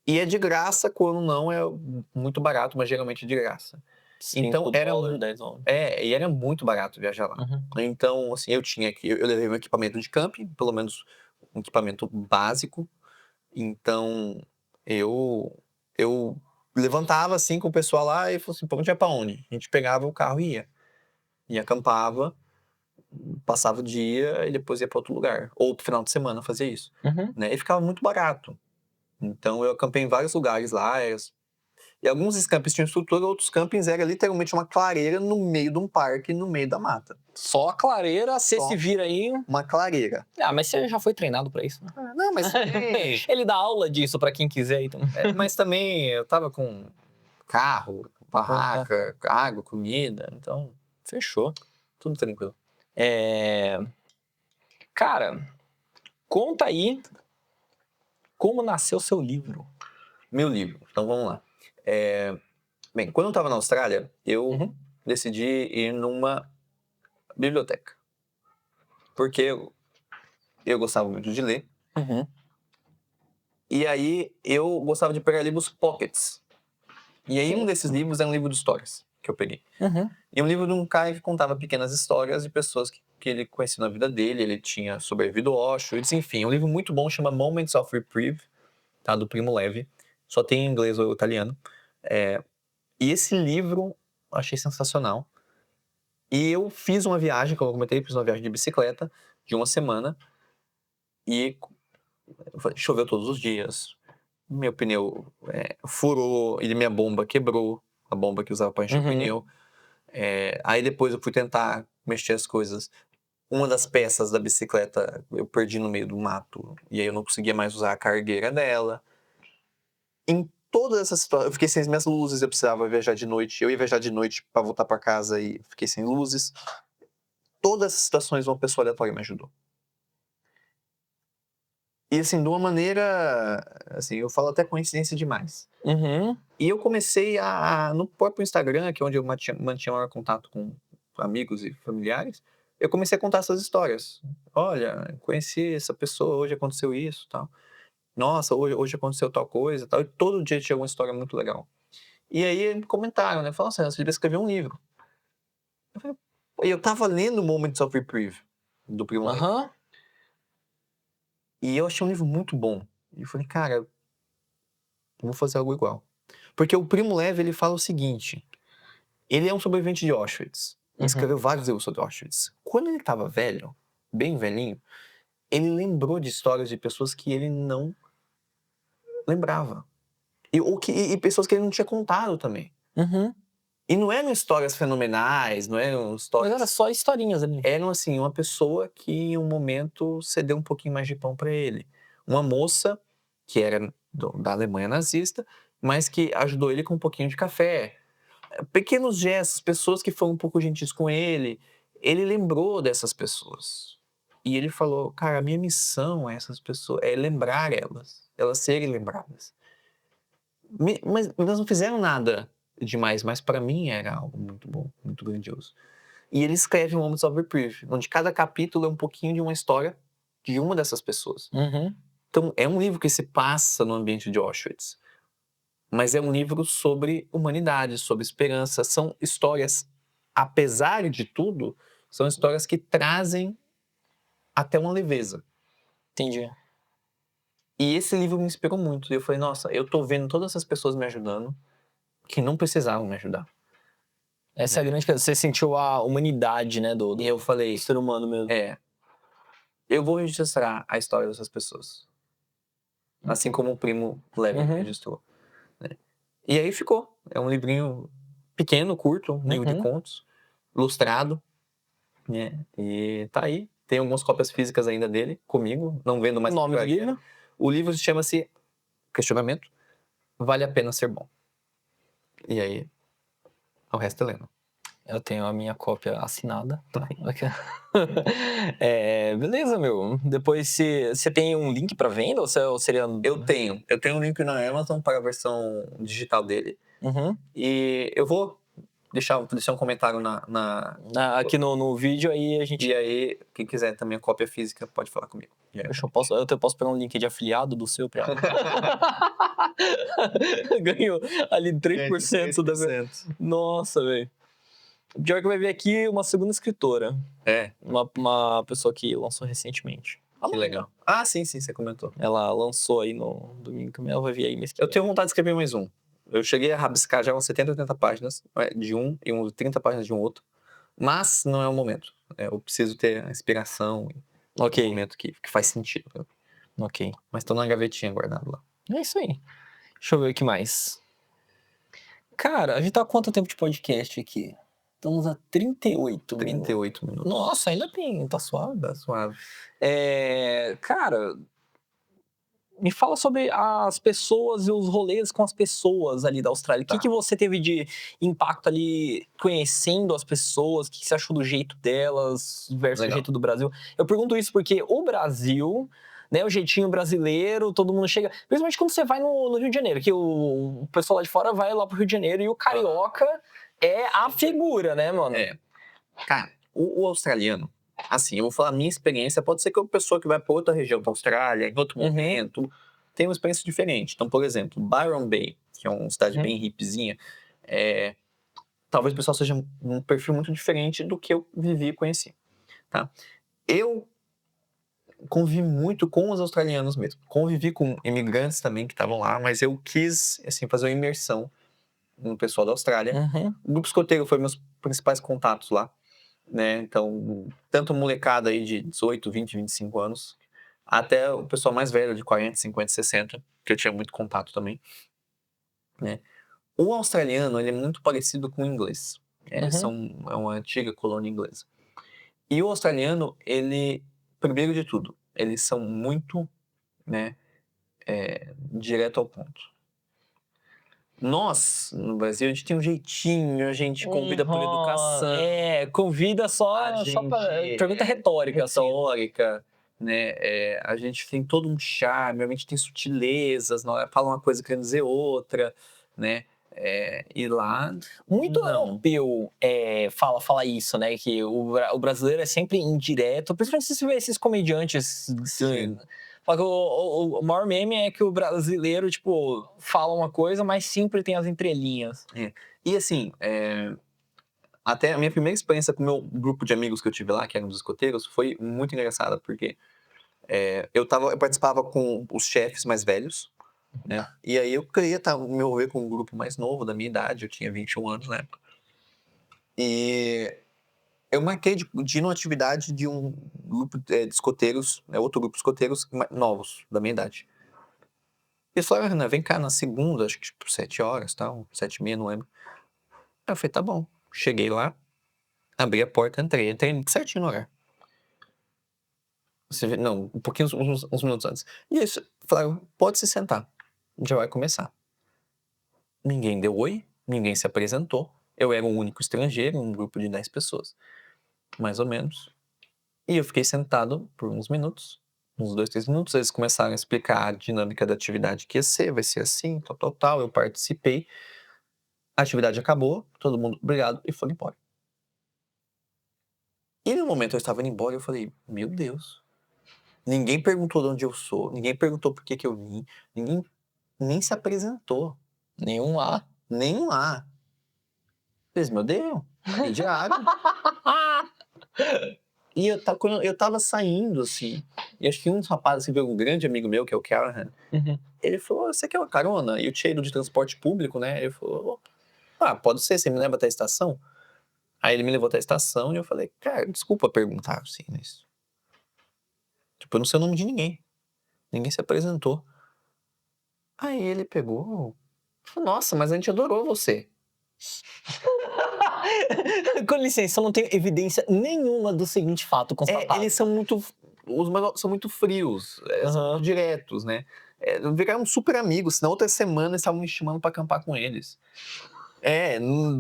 E é de graça, quando não é muito barato, mas geralmente é de graça. Então, $5, $10. e era muito barato viajar lá. Uhum. Então, assim, eu levei meu equipamento de camping, pelo menos um equipamento básico. Então, eu levantava, assim, com o pessoal lá e falou assim, pô, a gente vai pra onde? A gente pegava o carro e ia. E acampava, passava o dia e depois ia pra outro lugar. Ou pro final de semana fazia isso. Uhum. Né? E ficava muito barato. Então, eu acampei em vários lugares lá. E alguns dos campings tinham estrutura, outros campings era literalmente uma clareira no meio de um parque, no meio da mata. Só a clareira, você Só se vira aí. uma clareira. Mas você já foi treinado pra isso, né? Não, mas também, Ele dá aula disso pra quem quiser, então. mas também eu tava com carro, barraca, água, comida, então Fechou. tudo tranquilo. Cara, conta aí como nasceu seu livro. Meu livro, então vamos lá. Bem, quando eu tava na Austrália, eu Uhum. decidi ir numa biblioteca. Porque eu gostava muito de ler. Uhum. E aí eu gostava de pegar livros pockets. E aí um desses livros é um livro de histórias que eu peguei. Uhum. E um livro de um cara que contava pequenas histórias de pessoas que ele conhecia na vida dele. Ele tinha sobrevivido ao Auschwitz, enfim. Um livro muito bom, chama Moments of Reprieve, tá? Do Primo Levi. Só tem em inglês ou italiano. E esse livro eu achei sensacional. E eu fiz uma viagem, como eu comentei, fiz uma viagem de bicicleta de uma semana. E choveu todos os dias. Meu pneu furou e minha bomba quebrou. A bomba que usava para encher o Uhum. pneu. Aí depois eu fui tentar mexer as coisas. Uma das peças da bicicleta eu perdi no meio do mato. E aí eu não conseguia mais usar a cargueira dela. Em todas essas situações, eu fiquei sem as minhas luzes, eu precisava viajar de noite. Eu ia viajar de noite para voltar para casa e fiquei sem luzes. Todas essas situações uma pessoa aleatória me ajudou. E assim, de uma maneira, assim, eu falo até coincidência demais. Uhum. E eu comecei no próprio Instagram, que é onde eu mantinha maior contato com amigos e familiares, eu comecei a contar essas histórias. Olha, conheci essa pessoa, hoje aconteceu isso, tal. Nossa, hoje aconteceu tal coisa, tal. E todo dia tinha uma história muito legal. E aí comentaram, né? Falaram assim, você devia escrever um livro. Eu falei, e eu tava lendo Moments of Reprieve, do Primo Levi. Aham. E eu achei um livro muito bom. E eu falei, cara, eu vou fazer algo igual. Porque o Primo Levi, ele fala o seguinte, ele é um sobrevivente de Auschwitz. Uhum. Escreveu vários livros sobre Auschwitz. Quando ele tava velho, bem velhinho, ele lembrou de histórias de pessoas que ele não lembrava. E pessoas que ele não tinha contado também. Uhum. E não eram histórias fenomenais, não eram Mas histórias... era só historinhas ali. Eram, assim, uma pessoa que em um momento cedeu um pouquinho mais de pão para ele. Uma moça que era da Alemanha nazista, mas que ajudou ele com um pouquinho de café. Pequenos gestos, pessoas que foram um pouco gentis com ele. Ele lembrou dessas pessoas. E ele falou, cara, a minha missão é essas pessoas, é lembrar elas serem lembradas. Mas elas não fizeram nada demais, mas para mim era algo muito bom, muito grandioso. E ele escreve Moments of Reprieve, onde cada capítulo é um pouquinho de uma história de uma dessas pessoas. Uhum. Então, é um livro que se passa no ambiente de Auschwitz, mas é um livro sobre humanidade, sobre esperança. São histórias, apesar de tudo, são histórias que trazem até uma leveza. Entendi. E esse livro me inspirou muito. E eu falei, nossa, eu tô vendo todas essas pessoas me ajudando que não precisavam me ajudar. Essa é a grande coisa. Você sentiu a humanidade, né, do E eu falei, ser humano mesmo. eu vou registrar a história dessas pessoas. Assim como o Primo Levi Uhum. registrou. Né? E aí ficou. É um livrinho pequeno, curto, um livro de contos, ilustrado. Né? E tá aí. Tem algumas cópias físicas ainda dele, comigo. Não vendo mais. O nome do livro? O livro chama-se Questionamento. Vale a pena ser bom. E aí, o resto é lendo. Eu tenho a minha cópia assinada. Tá. Beleza, meu. Depois, você tem um link pra venda ou seria... Eu tenho um link na Amazon para a versão digital dele. Uhum. E eu vou deixar um comentário Aqui no vídeo, aí a gente... E aí, quem quiser também a cópia física, pode falar comigo. Eu posso pegar um link de afiliado do seu pra... Ganhou ali 3% da... Nossa, velho. O pior que vai ver aqui uma segunda escritora. Uma pessoa que lançou recentemente. Que legal. Ah, sim, você comentou. Ela lançou aí no domingo, ela vai vir aí mês que vem. Eu tenho vontade de escrever mais um. Eu cheguei a rabiscar já umas 70, 80 páginas de um e uns 30 páginas de um outro. Mas não é o momento. Eu preciso ter a inspiração e um momento que faz sentido. Ok. Mas tô na gavetinha guardado lá. É isso aí. Deixa eu ver o que mais. Cara, a gente tá há quanto tempo de podcast aqui? Estamos a 38 minutos. Nossa, ainda tem. Tá suave? Tá suave. Cara, me fala sobre as pessoas e os rolês com as pessoas ali da Austrália. Tá. O que você teve de impacto ali conhecendo as pessoas? O que você achou do jeito delas versus o jeito do Brasil? Eu pergunto isso porque o Brasil, né, o jeitinho brasileiro, todo mundo chega... Principalmente quando você vai no Rio de Janeiro, que o pessoal lá de fora vai lá pro Rio de Janeiro e o carioca é a figura, né, mano? Cara, o australiano, assim, eu vou falar a minha experiência, pode ser que uma pessoa que vai para outra região da Austrália, em outro momento, tenha uma experiência diferente. Então, por exemplo, Byron Bay, que é uma cidade bem hippiezinha, talvez o pessoal seja um perfil muito diferente do que eu vivi e conheci, tá? Eu convivi muito com os australianos mesmo. Convivi com imigrantes também que estavam lá, mas eu quis, assim, fazer uma imersão no pessoal da Austrália. O grupo escoteiro foi meus principais contatos lá. Né? Então, tanto molecada aí de 18, 20, 25 anos, até o pessoal mais velho de 40, 50, 60, que eu tinha muito contato também, né? O australiano, ele é muito parecido com o inglês. É uma antiga colônia inglesa. E o australiano, ele, primeiro de tudo, eles são muito, né, direto ao ponto. Nós, no Brasil, a gente tem um jeitinho, a gente convida por educação. Convida só pra pergunta retórica. Né? A gente tem todo um charme, a gente tem sutilezas, fala uma coisa querendo dizer outra, né? E lá... Muito europeu fala isso, né? Que o brasileiro é sempre indireto, principalmente se você vê esses comediantes... Sim. Fala que o maior meme é que o brasileiro, tipo, fala uma coisa, mas sempre tem as entrelinhas. E assim, até a minha primeira experiência com o meu grupo de amigos que eu tive lá, que eram os escoteiros, foi muito engraçada, porque Eu participava com os chefes mais velhos, né? E aí eu queria me envolver com um grupo mais novo da minha idade, eu tinha 21 anos na época. E eu marquei de ir numa atividade de um grupo de escoteiros, outro grupo de escoteiros novos, da minha idade. E eles falaram: Renan, vem cá na segunda, acho que tipo 7 horas, tal, 7h30, não lembro. Aí eu falei, tá bom. Cheguei lá, abri a porta, entrei certinho no horário. Não, um pouquinho, uns minutos antes. E aí falaram, pode se sentar, já vai começar. Ninguém deu oi, ninguém se apresentou. Eu era o único estrangeiro, um grupo de 10 pessoas, mais ou menos. E eu fiquei sentado por uns minutos, uns 2, 3 minutos. Eles começaram a explicar a dinâmica da atividade que ia ser, vai ser assim, tal, tal, tal. Eu participei. A atividade acabou, todo mundo, obrigado, e foi embora. E no momento eu estava indo embora, eu falei, meu Deus. Ninguém perguntou de onde eu sou, ninguém perguntou por que eu vim, ninguém nem se apresentou. Nenhum lá. Nenhum lá. Eles me odeiam. E de água. E quando eu tava saindo, assim, e acho que um dos rapazes, assim, um grande amigo meu, que é o Callahan, ele falou, você quer uma carona? E eu tinha ido de transporte público, né? Ele falou, pode ser, você me leva até a estação? Aí ele me levou até a estação e eu falei, cara, desculpa perguntar, assim, mas... Tipo, eu não sei o nome de ninguém. Ninguém se apresentou. Aí ele pegou, falou, nossa, mas a gente adorou você. Com licença, eu não tenho evidência nenhuma do seguinte fato constatado. Eles são muito... Os manuais são muito frios, são muito diretos, né? Viraram super amigos. Na outra semana eles estavam me chamando pra acampar com eles.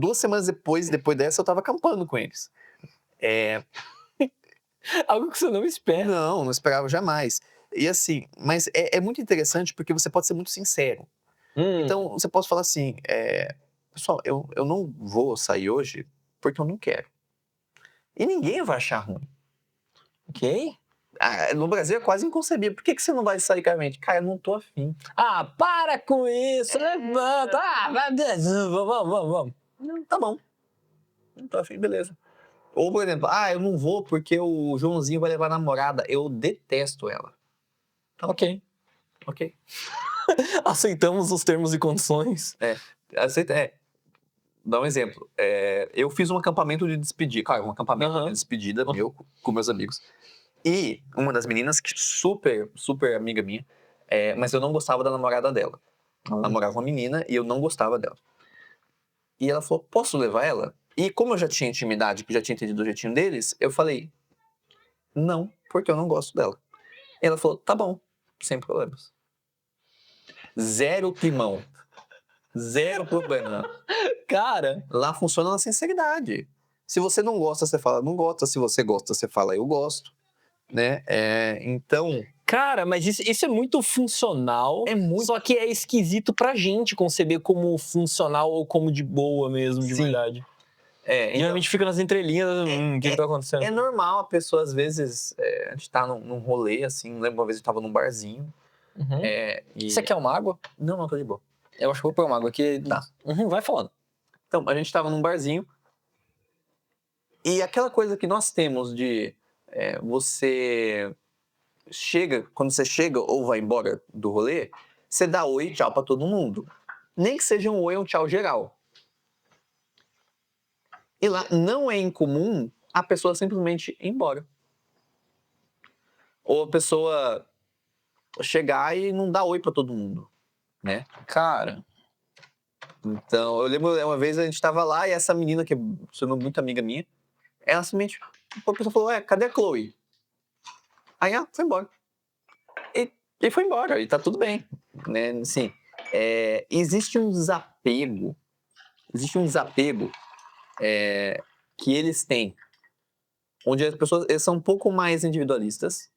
2 semanas depois dessa eu tava acampando com eles. Algo que você não espera. Não esperava jamais. E assim, mas é muito interessante porque você pode ser muito sincero. Então, você pode falar assim, pessoal, eu não vou sair hoje porque eu não quero. E ninguém vai achar ruim. Ok. No Brasil é quase inconcebível. Por que você não vai sair com a mente? Cara, eu não tô afim. Para com isso, levanta. Vamos. Não, tá bom. Não tô afim, beleza. Ou, por exemplo, eu não vou porque o Joãozinho vai levar a namorada. Eu detesto ela. Então, ok. Aceitamos os termos e condições. Dá um exemplo. Eu fiz um acampamento de despedida. Cara, um acampamento de despedida meu com meus amigos. E uma das meninas, que super, super amiga minha, mas eu não gostava da namorada dela. Ela namorava uma menina e eu não gostava dela. E ela falou, posso levar ela? E como eu já tinha intimidade, que já tinha entendido o jeitinho deles, eu falei, não, porque eu não gosto dela. E ela falou, tá bom, sem problemas. Zero climão. Zero problema. Cara, lá funciona na sinceridade. Se você não gosta, você fala não gosta. Se você gosta, você fala eu gosto. Né? Então... Cara, mas isso é muito funcional. Só que é esquisito pra gente conceber como funcional ou como de boa mesmo, de verdade. Geralmente fica nas entrelinhas, o que tá acontecendo? É normal a pessoa, às vezes, a gente tá num rolê, assim, lembro uma vez eu tava num barzinho. Você quer uma água? Não, tô de boa. Eu acho que vou pegar uma água aqui. Tá. Vai falando. Então, a gente tava num barzinho. E aquela coisa que nós temos de você chega, quando você chega ou vai embora do rolê, você dá oi e tchau pra todo mundo. Nem que seja um oi ou um tchau geral. E lá não é incomum a pessoa simplesmente ir embora. Ou a pessoa chegar e não dar oi pra todo mundo, né? Cara. Então, eu lembro uma vez a gente tava lá e essa menina, que é sendo muito amiga minha, ela simplesmente, a pessoa falou, cadê a Chloe? Aí, foi embora. E foi embora, e tá tudo bem, né? Assim, existe um desapego que eles têm, onde as pessoas eles são um pouco mais individualistas,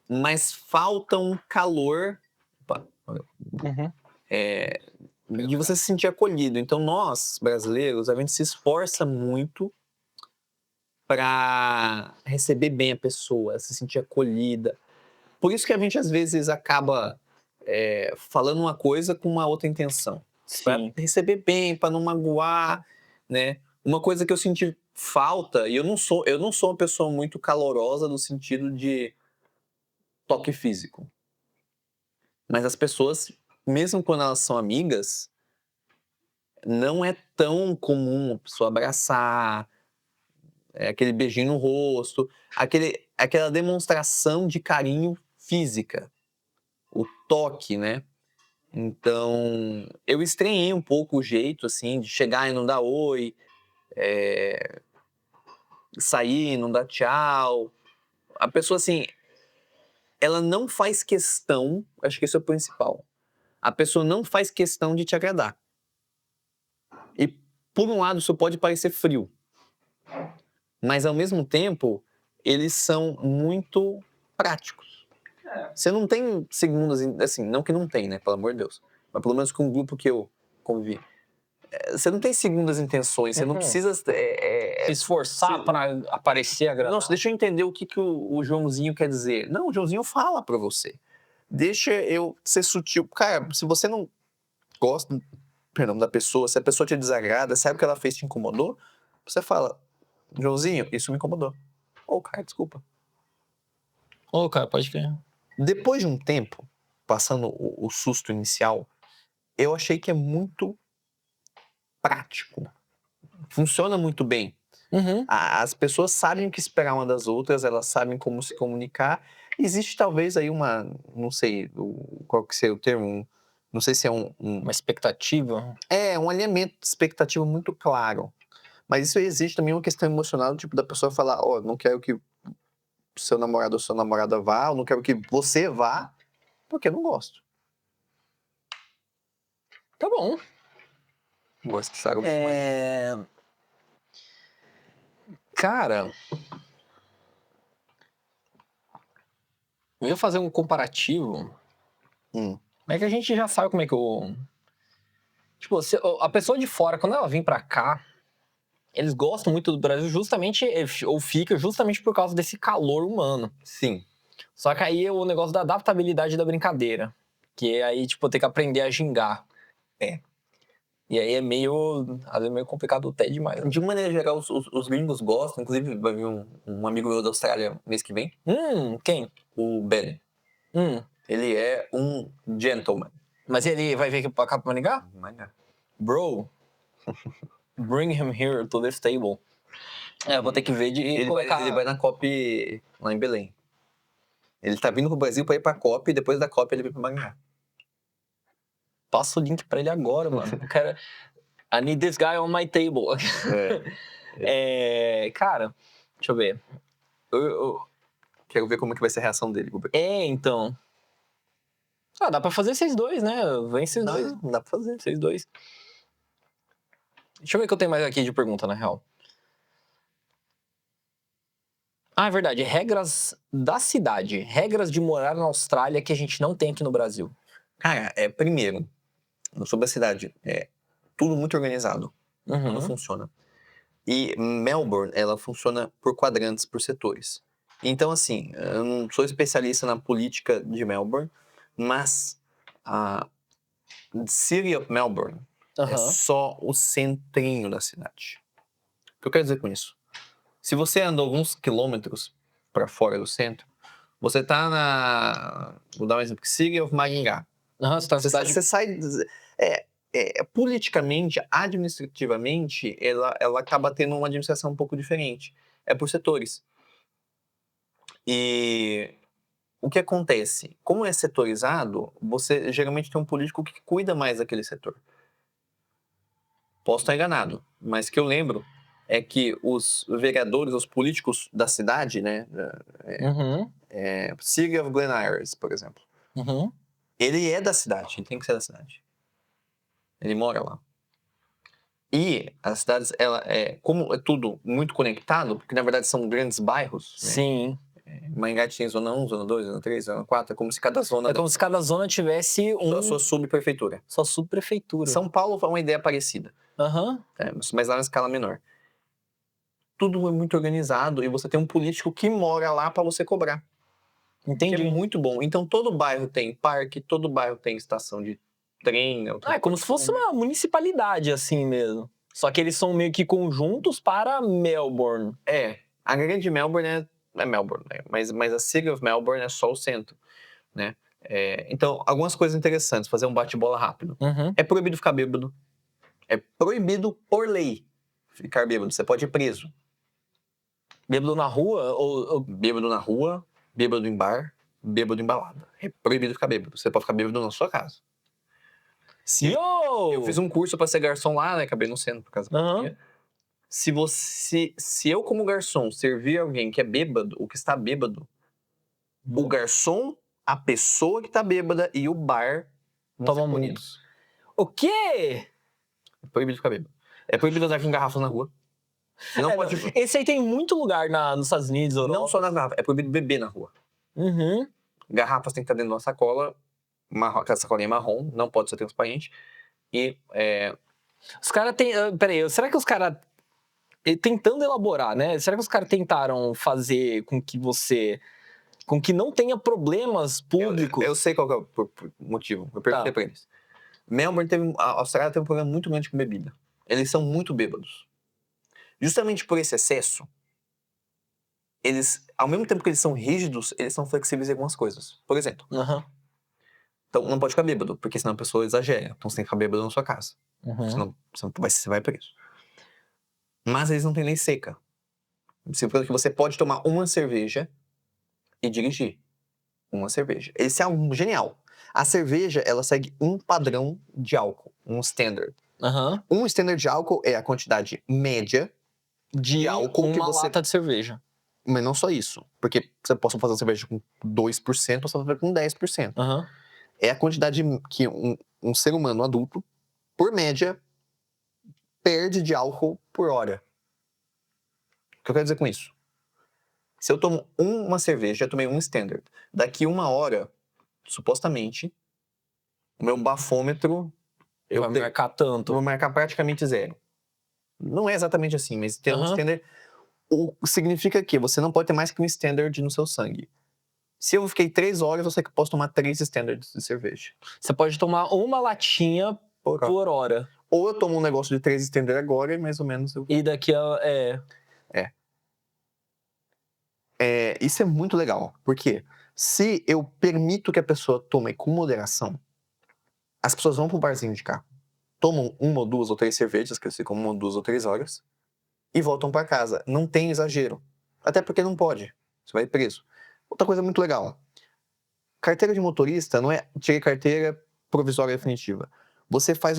mas falta um calor de você se sentir acolhido. Então, nós, brasileiros, a gente se esforça muito para receber bem a pessoa, se sentir acolhida. Por isso que a gente, às vezes, acaba falando uma coisa com uma outra intenção. Para receber bem, para não magoar, né? Uma coisa que eu senti falta, e eu não sou uma pessoa muito calorosa no sentido de toque físico. Mas as pessoas, mesmo quando elas são amigas, não é tão comum a pessoa abraçar, aquele beijinho no rosto, aquela demonstração de carinho física, o toque, né? Então, eu estranhei um pouco o jeito, assim, de chegar e não dar oi, sair e não dar tchau. A pessoa, assim, ela não faz questão, acho que isso é o principal, a pessoa não faz questão de te agradar. E, por um lado, isso pode parecer frio, mas, ao mesmo tempo, eles são muito práticos. Você não tem segundas, assim, não que não tem, né, pelo amor de Deus, mas pelo menos com o grupo que eu convivi. Você não tem segundas intenções, você não precisa Se esforçar pra aparecer agradável. Nossa, deixa eu entender o que o Joãozinho quer dizer. Não, o Joãozinho fala pra você. Deixa eu ser sutil. Cara, se você não gosta, perdão, da pessoa, se a pessoa te desagrada, sabe o que ela fez te incomodou, você fala, Joãozinho, isso me incomodou. Ou, cara, desculpa. Ô, cara, pode crer. Depois de um tempo, passando o susto inicial, eu achei que é muito prático. Funciona muito bem. Uhum. As pessoas sabem o que esperar uma das outras, elas sabem como se comunicar. Existe talvez aí não sei qual que seria o termo, não sei se é Uma expectativa. um alinhamento de expectativa muito claro. Mas isso existe também uma questão emocional, tipo, da pessoa falar, não quero que seu namorado ou sua namorada vá, ou não quero que você vá, porque eu não gosto. Tá bom. Gosto de sabe? Cara, eu ia fazer um comparativo, mas é que a gente já sabe como é que o... Tipo, a pessoa de fora, quando ela vem pra cá, eles gostam muito do Brasil justamente, ou fica justamente por causa desse calor humano. Sim. Só que aí é o negócio da adaptabilidade da brincadeira. Que aí, tipo, tem que aprender a gingar. E aí às vezes é meio complicado até demais. De uma maneira geral, os gringos gostam, inclusive vai vir um amigo meu da Austrália mês que vem. Quem? O Ben. Ele é um gentleman. Mas ele vai vir aqui pra cá pra Maringá? Bro, bring him here to this table. Eu vou ter que ver de colocar... Ele vai na COP lá em Belém. Ele tá vindo pro Brasil pra ir pra COP e depois da COP ele vem pra Maringá. Passa o link pra ele agora, mano. Eu quero... I need this guy on my table. Cara, deixa eu ver. Eu quero ver como que vai ser a reação dele. Então. Dá pra fazer vocês dois, né? Vem vocês dois. Dá pra fazer. Vocês dois. Deixa eu ver o que eu tenho mais aqui de pergunta, na real. É verdade. Regras da cidade. Regras de morar na Austrália que a gente não tem aqui no Brasil. Cara, primeiro, sobre a cidade, tudo muito organizado. Tudo funciona. E Melbourne, ela funciona por quadrantes, por setores. Então, assim, eu não sou especialista na política de Melbourne, mas a City of Melbourne é só o centrinho da cidade. O que eu quero dizer com isso? Se você anda alguns quilômetros para fora do centro, você tá vou dar um exemplo, City of Maringá. Você tá na cidade... Você sai... politicamente, administrativamente, ela acaba tendo uma administração um pouco diferente. É por setores. E o que acontece? Como é setorizado, você geralmente tem um político que cuida mais daquele setor. Posso estar enganado, mas o que eu lembro é que os vereadores, os políticos da cidade, né? City of Glen Iris, por exemplo. Ele é da cidade, ele tem que ser da cidade. Ele mora lá. E as cidades, como é tudo muito conectado, porque na verdade são grandes bairros. Sim. Né? Maringá tem zona 1, zona 2, zona 3, zona 4. É como se cada zona... como se cada zona tivesse a sua subprefeitura. Sua subprefeitura. São Paulo é uma ideia parecida. Mas lá na escala menor. Tudo é muito organizado e você tem um político que mora lá para você cobrar. Entendi. Que é muito bom. Então todo bairro tem parque, todo bairro tem estação de trem. É como se fosse uma municipalidade, assim mesmo. Só que eles são meio que conjuntos para Melbourne. A grande Melbourne é Melbourne, né? Mas a City of Melbourne é só o centro, né? Então, algumas coisas interessantes, fazer um bate-bola rápido. Uhum. É proibido ficar bêbado. É proibido por lei ficar bêbado. Você pode ir preso. Bêbado na rua? Bêbado na rua, bêbado em bar, bêbado em balada. É proibido ficar bêbado. Você pode ficar bêbado na sua casa. Eu fiz um curso pra ser garçom lá, né? Acabei não sendo por causa da pandemia. Se eu, como garçom, servir alguém que é bêbado, ou que está bêbado, o garçom, a pessoa que tá bêbada e o bar vão ser punidos. O quê? É proibido ficar bêbado. É proibido andar com garrafas na rua. Você não pode... Esse aí tem muito lugar nos Estados Unidos. Não só na garrafa, é proibido beber na rua. Uhum. Garrafas tem que estar dentro de uma sacola, aquela sacolinha marrom, não pode ser transparente. E os caras têm... Peraí, será que os caras... Tentando elaborar, né? Será que os caras tentaram fazer com que não tenha problemas públicos? Eu sei qual que é o motivo. Eu perguntei pra eles. A Austrália teve um problema muito grande com bebida. Eles são muito bêbados. Justamente por esse excesso, eles, ao mesmo tempo que eles são rígidos, eles são flexíveis em algumas coisas. Por exemplo, então não pode ficar bêbado, porque senão a pessoa exagera. Então você tem que ficar bêbado na sua casa. Senão você vai preso. Mas eles não têm lei seca. Significa que você pode tomar uma cerveja e dirigir. Uma cerveja. Esse é algo genial. A cerveja, ela segue um padrão de álcool, um standard. Um standard de álcool é a quantidade média de álcool que você... lata de cerveja. Mas não só isso. Porque você pode fazer uma cerveja com 2%, ou você pode fazer com 10%. É a quantidade que um ser humano adulto, por média, perde de álcool por hora. O que eu quero dizer com isso? Se eu tomo uma cerveja, eu tomei um standard. Daqui 1 hora, supostamente, o meu bafômetro... Vai marcar tanto. Vou marcar praticamente 0. Não é exatamente assim, mas ter um standard... significa que você não pode ter mais que um standard no seu sangue. Se eu fiquei 3 horas, eu sei que posso tomar 3 standards de cerveja. Você pode tomar uma latinha por hora. Ou eu tomo um negócio de 3 standards agora e mais ou menos eu... E daqui a... Isso é muito legal, porque se eu permito que a pessoa tome com moderação, as pessoas vão pro barzinho de carro, tomam 1 ou 2 ou 3 cervejas, que eles ficam 1 ou 2 ou 3 horas, e voltam para casa. Não tem exagero. Até porque não pode. Você vai preso. Outra coisa muito legal. Carteira de motorista não é tirei carteira provisória definitiva. Você faz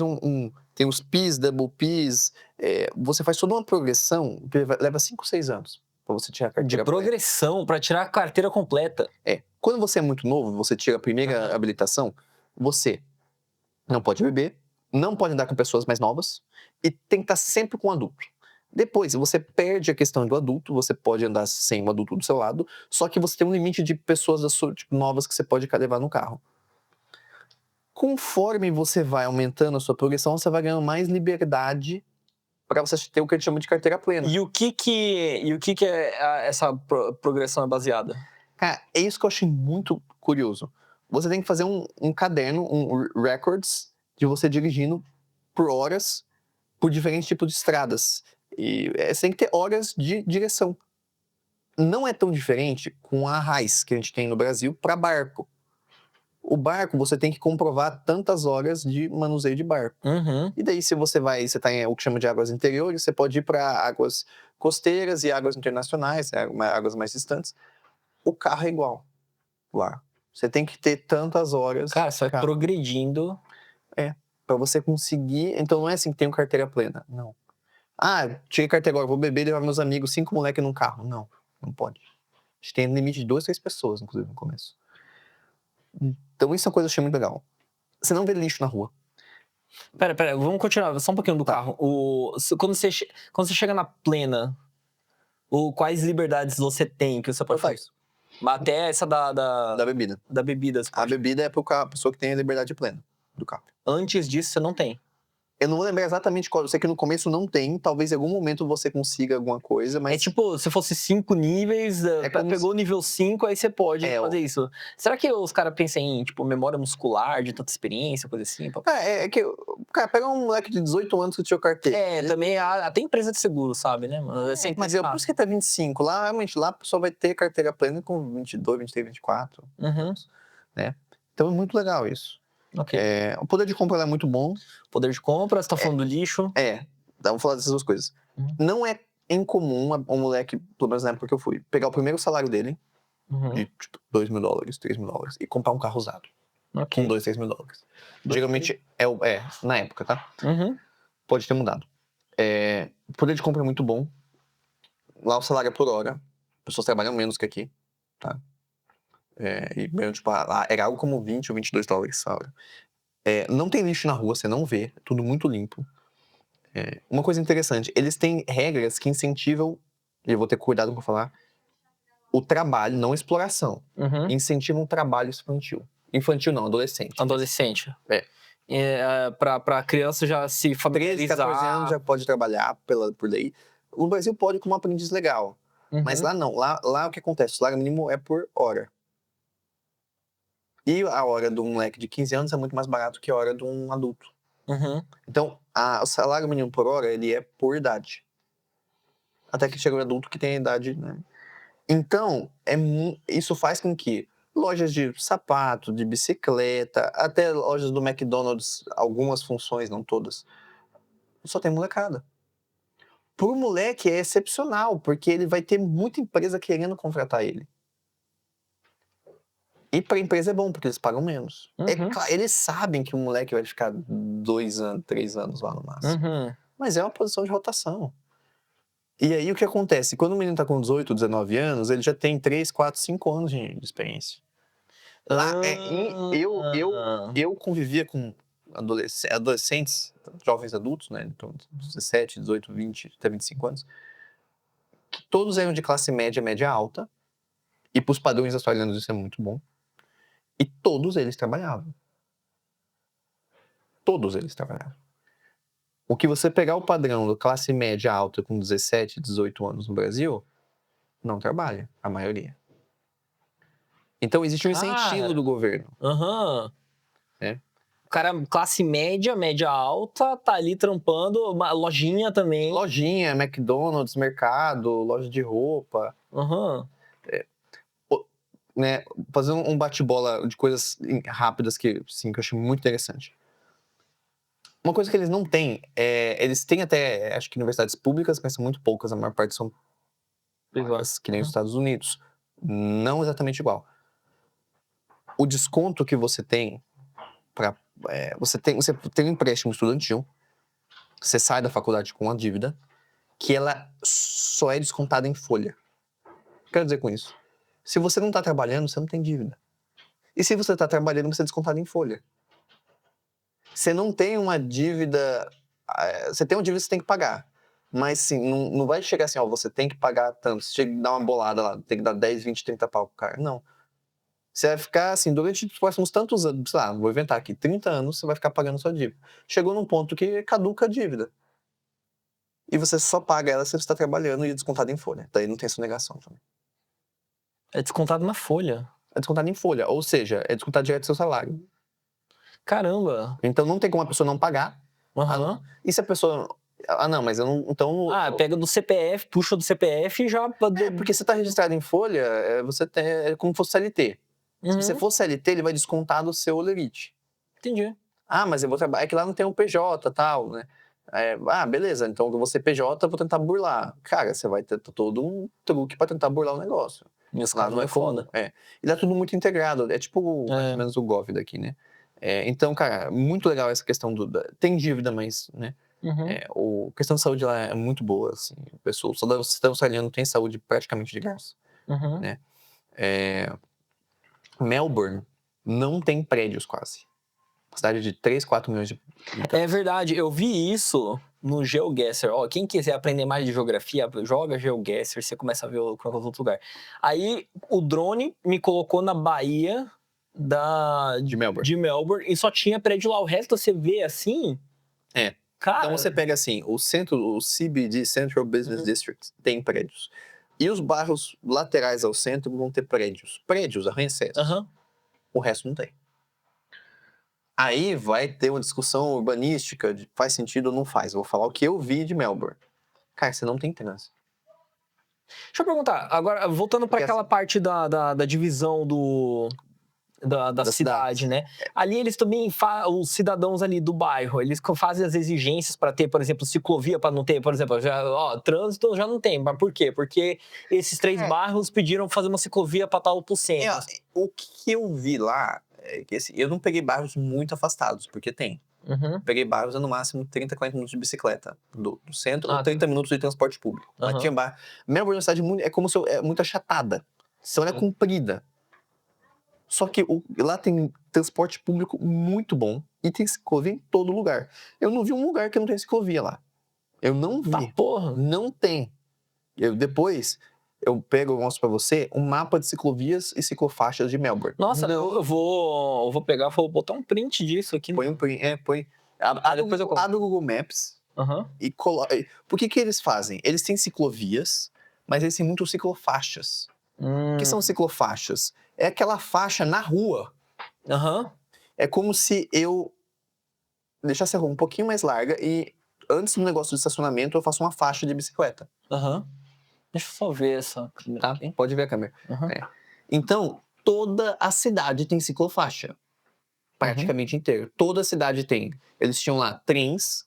tem os PIS, Double PIS, você faz toda uma progressão que leva 5, 6 anos para você tirar a carteira. De progressão, para tirar a carteira completa. Quando você é muito novo, você tira a primeira habilitação, você não pode beber, não pode andar com pessoas mais novas e tem que estar sempre com um adulto. Depois, você perde a questão do adulto, você pode andar sem um adulto do seu lado, só que você tem um limite de pessoas novas que você pode levar no carro. Conforme você vai aumentando a sua progressão, você vai ganhando mais liberdade para você ter o que a gente chama de carteira plena. E o que essa progressão é baseada? Cara, é isso que eu achei muito curioso. Você tem que fazer um caderno, um records, de você dirigindo por horas, por diferentes tipos de estradas. E você tem que ter horas de direção. Não é tão diferente com a RAIS que a gente tem no Brasil para barco. O barco, você tem que comprovar tantas horas de manuseio de barco. E daí, se você está em o que chama de águas interiores, você pode ir para águas costeiras e águas internacionais, águas mais distantes. O carro é igual lá. Você tem que ter tantas horas. Cara, você vai progredindo. Para você conseguir. Então não é assim que tem carteira plena. Não. Tirei carteira agora, vou beber e levar meus amigos, 5 moleques num carro. Não pode. A gente tem limite de 2, 3 pessoas, inclusive, no começo. Então isso é uma coisa que eu achei muito legal. Você não vê lixo na rua. Pera, vamos continuar só um pouquinho do carro. Quando você chega na plena, quais liberdades você tem que você pode fazer? Até essa da bebida. Da bebida. A bebida é para a pessoa que tem a liberdade plena do carro. Antes disso, você não tem. Eu não vou lembrar exatamente qual. Eu sei que no começo não tem. Talvez em algum momento você consiga alguma coisa, mas... É tipo, se fosse 5 níveis, pegou o nível 5, aí você pode fazer isso. Será que os caras pensam em, tipo, memória muscular, de tanta experiência, coisa assim? Cara, pega um moleque de 18 anos que tirou carteira. Também até empresa de seguro, sabe, né, mano? Mas por isso que tá 25. Lá, realmente, lá a pessoa vai ter carteira plena com 22, 23, 24. Uhum. Né? Então é muito legal isso. Ok. O poder de compra lá é muito bom. Poder de compra, você tá falando do lixo. Vamos falar dessas duas coisas. Uhum. Não é incomum um moleque, pelo menos na época que eu fui, pegar o primeiro salário dele, de tipo, $2.000, $3.000, e comprar um carro usado. Ok. Com $2, $3.000. Geralmente na época, tá? Uhum. Pode ter mudado. O poder de compra é muito bom. Lá o salário é por hora. As pessoas trabalham menos que aqui, tá? E ganham, tipo, lá era algo como $20 ou $22 a hora. Não tem lixo na rua, você não vê. É tudo muito limpo. Uma coisa interessante, eles têm regras que incentivam, e eu vou ter cuidado com falar, o trabalho, não a exploração. Uhum. Incentivam o trabalho infantil. Infantil não, adolescente. Adolescente. Pra criança já se 13, familiarizar. 14 anos já pode trabalhar por lei. No Brasil pode como aprendiz legal. Uhum. Mas lá não. Lá o que acontece? O salário mínimo é por hora. E a hora de um moleque de 15 anos é muito mais barato que a hora de um adulto. Uhum. Então, o salário mínimo por hora, ele é por idade. Até que chega o adulto que tem a idade, né? Então, isso faz com que lojas de sapato, de bicicleta, até lojas do McDonald's, algumas funções, não todas, só tem molecada. Pro moleque é excepcional, porque ele vai ter muita empresa querendo contratar ele. E pra empresa é bom, porque eles pagam menos. Uhum. Eles sabem que o moleque vai ficar 2 anos, 3 anos lá no máximo. Uhum. Mas é uma posição de rotação. E aí o que acontece? Quando o menino tá com 18, 19 anos, ele já tem 3, 4, 5 anos de experiência. Lá, eu convivia com adolescentes, jovens adultos, né? Então, 17, 18, 20, até 25 anos. Que todos eram de classe média, média alta. E pros padrões australianos isso é muito bom. E todos eles trabalhavam. Todos eles trabalhavam. O que você pegar o padrão da classe média alta com 17, 18 anos no Brasil, não trabalha, a maioria. Então existe um incentivo do governo. Aham. Né? O cara, classe média, média alta, tá ali trampando, uma lojinha também. Lojinha, McDonald's, mercado, loja de roupa. Aham. Né? Fazer um bate-bola de coisas rápidas que eu achei muito interessante. Uma coisa que eles não têm, eles têm até, acho que universidades públicas, mas são muito poucas, a maior parte são privadas, que nem os Estados Unidos. Não exatamente igual. O desconto que você tem você tem um empréstimo estudantil, você sai da faculdade com uma dívida, que ela só é descontada em folha. O que quero dizer com isso? Se você não está trabalhando, você não tem dívida. E se você está trabalhando, você é descontado em folha. Você não tem uma dívida. Você tem uma dívida que você tem que pagar. Mas sim, não vai chegar assim, você tem que pagar tanto. Você chega e dá uma bolada lá, tem que dar 10, 20, 30 pau pro cara. Não. Você vai ficar assim, durante os próximos tantos anos, sei lá, vou inventar aqui, 30 anos, você vai ficar pagando sua dívida. Chegou num ponto que caduca a dívida. E você só paga ela se você está trabalhando e é descontado em folha. Daí não tem sonegação também. É descontado na folha. É descontado em folha, ou seja, é descontado direto do seu salário. Caramba. Então não tem como a pessoa não pagar. Uhum. E se a pessoa... não, mas eu não... Então... pega do CPF, puxa do CPF e já... porque você está registrado em folha, você tem, é como se fosse CLT. Se você for CLT, ele vai descontar do seu olerite. Entendi. Mas eu vou trabalhar... É que lá não tem um PJ e tal, né? Beleza, então eu vou ser PJ, eu vou tentar burlar. Cara, você vai ter todo um truque pra tentar burlar o negócio. Nesse Lá caso não é foda. E lá é tudo muito integrado, é tipo mais ou menos o Gov daqui, né? Então, cara, muito legal essa questão tem dívida, mas, né? A questão de saúde lá é muito boa, assim. O cidadão australiano tem saúde praticamente de graça, né? Melbourne não tem prédios quase. Cidade de 3, 4 milhões de habitantes. É verdade, eu vi isso no GeoGuessr. Quem quiser aprender mais de geografia, joga GeoGuessr, você começa a ver qualquer outro lugar. Aí o drone me colocou na Baía de Melbourne e só tinha prédio lá. O resto você vê assim. Cara... Então você pega assim, o CBD, Central Business District, tem prédios. E os bairros laterais ao centro vão ter prédios. Prédios, arranha-céus. O resto não tem. Aí vai ter uma discussão urbanística de faz sentido ou não faz. Eu vou falar o que eu vi de Melbourne. Cara, você não tem trânsito. Deixa eu perguntar, agora, voltando para Porque aquela assim, parte da divisão da das cidade, cidades. né? Ali eles também, os cidadãos ali do bairro, eles fazem as exigências para ter, por exemplo, ciclovia para não ter, por exemplo, já, ó, trânsito já não tem, mas por quê? Porque esses 3 É, bairros pediram fazer uma ciclovia para tal pro centro. o que eu vi lá é que assim, eu não peguei bairros muito afastados, porque tem. Uhum. Peguei bairros a no máximo 30, 40 minutos de bicicleta do centro ou Ah, 30 minutos de transporte público. Mas aham. tinha bairro. Melbourne é uma cidade muito, é como se é muito achatada. Então ela é Sim. comprida. Só que lá tem transporte público muito bom e tem ciclovia em todo lugar. Eu não vi um lugar que não tem ciclovia lá. Eu não Tá, vi. porra. Não tem. Depois eu pego e mostro pra você um mapa de ciclovias e ciclofaixas de Melbourne. Nossa, Não. eu vou pegar, vou botar um print disso aqui. Põe um print, põe. Depois eu coloco. Abre o Google Maps Aham. e coloca. Por que eles fazem? Eles têm ciclovias, mas eles têm muitas ciclofaixas. O que são ciclofaixas? É aquela faixa na rua. Aham. É como se eu deixasse a rua um pouquinho mais larga e antes do negócio do estacionamento eu faço uma faixa de bicicleta. Aham. Deixa eu só ver essa câmera Tá? aqui. Pode ver a câmera. Aham. É. Então, toda a cidade tem ciclofaixa. Praticamente inteira. Toda a cidade tem. Eles tinham lá trens,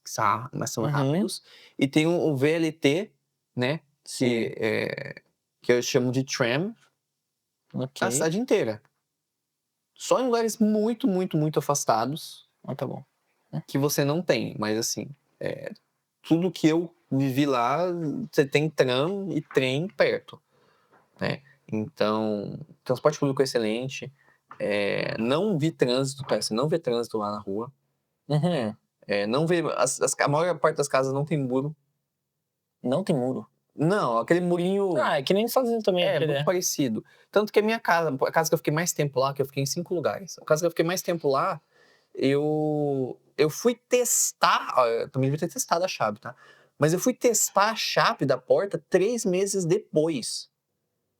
mas são rápidos, e tem o VLT, né? Sim. Que eu chamo de tram, Ok. na cidade inteira. Só em lugares muito, muito, muito afastados Ah, tá bom. que você não tem. Mas assim, tudo que eu vivi lá, você tem tram e trem perto, né? Então, transporte público é excelente. Não vi trânsito, parece não vê trânsito lá na rua. Uhum. Não vê, a maior parte das casas não tem muro. Não tem muro. Não, aquele murinho Ah, é que nem sozinho também. é aquele muito parecido. Tanto que a minha casa, a casa que eu fiquei mais tempo lá, que eu fiquei em 5 lugares. A casa que eu fiquei mais tempo lá, eu fui testar, eu também devia ter testado a chave, tá? Mas eu fui testar a chave da porta 3 meses depois.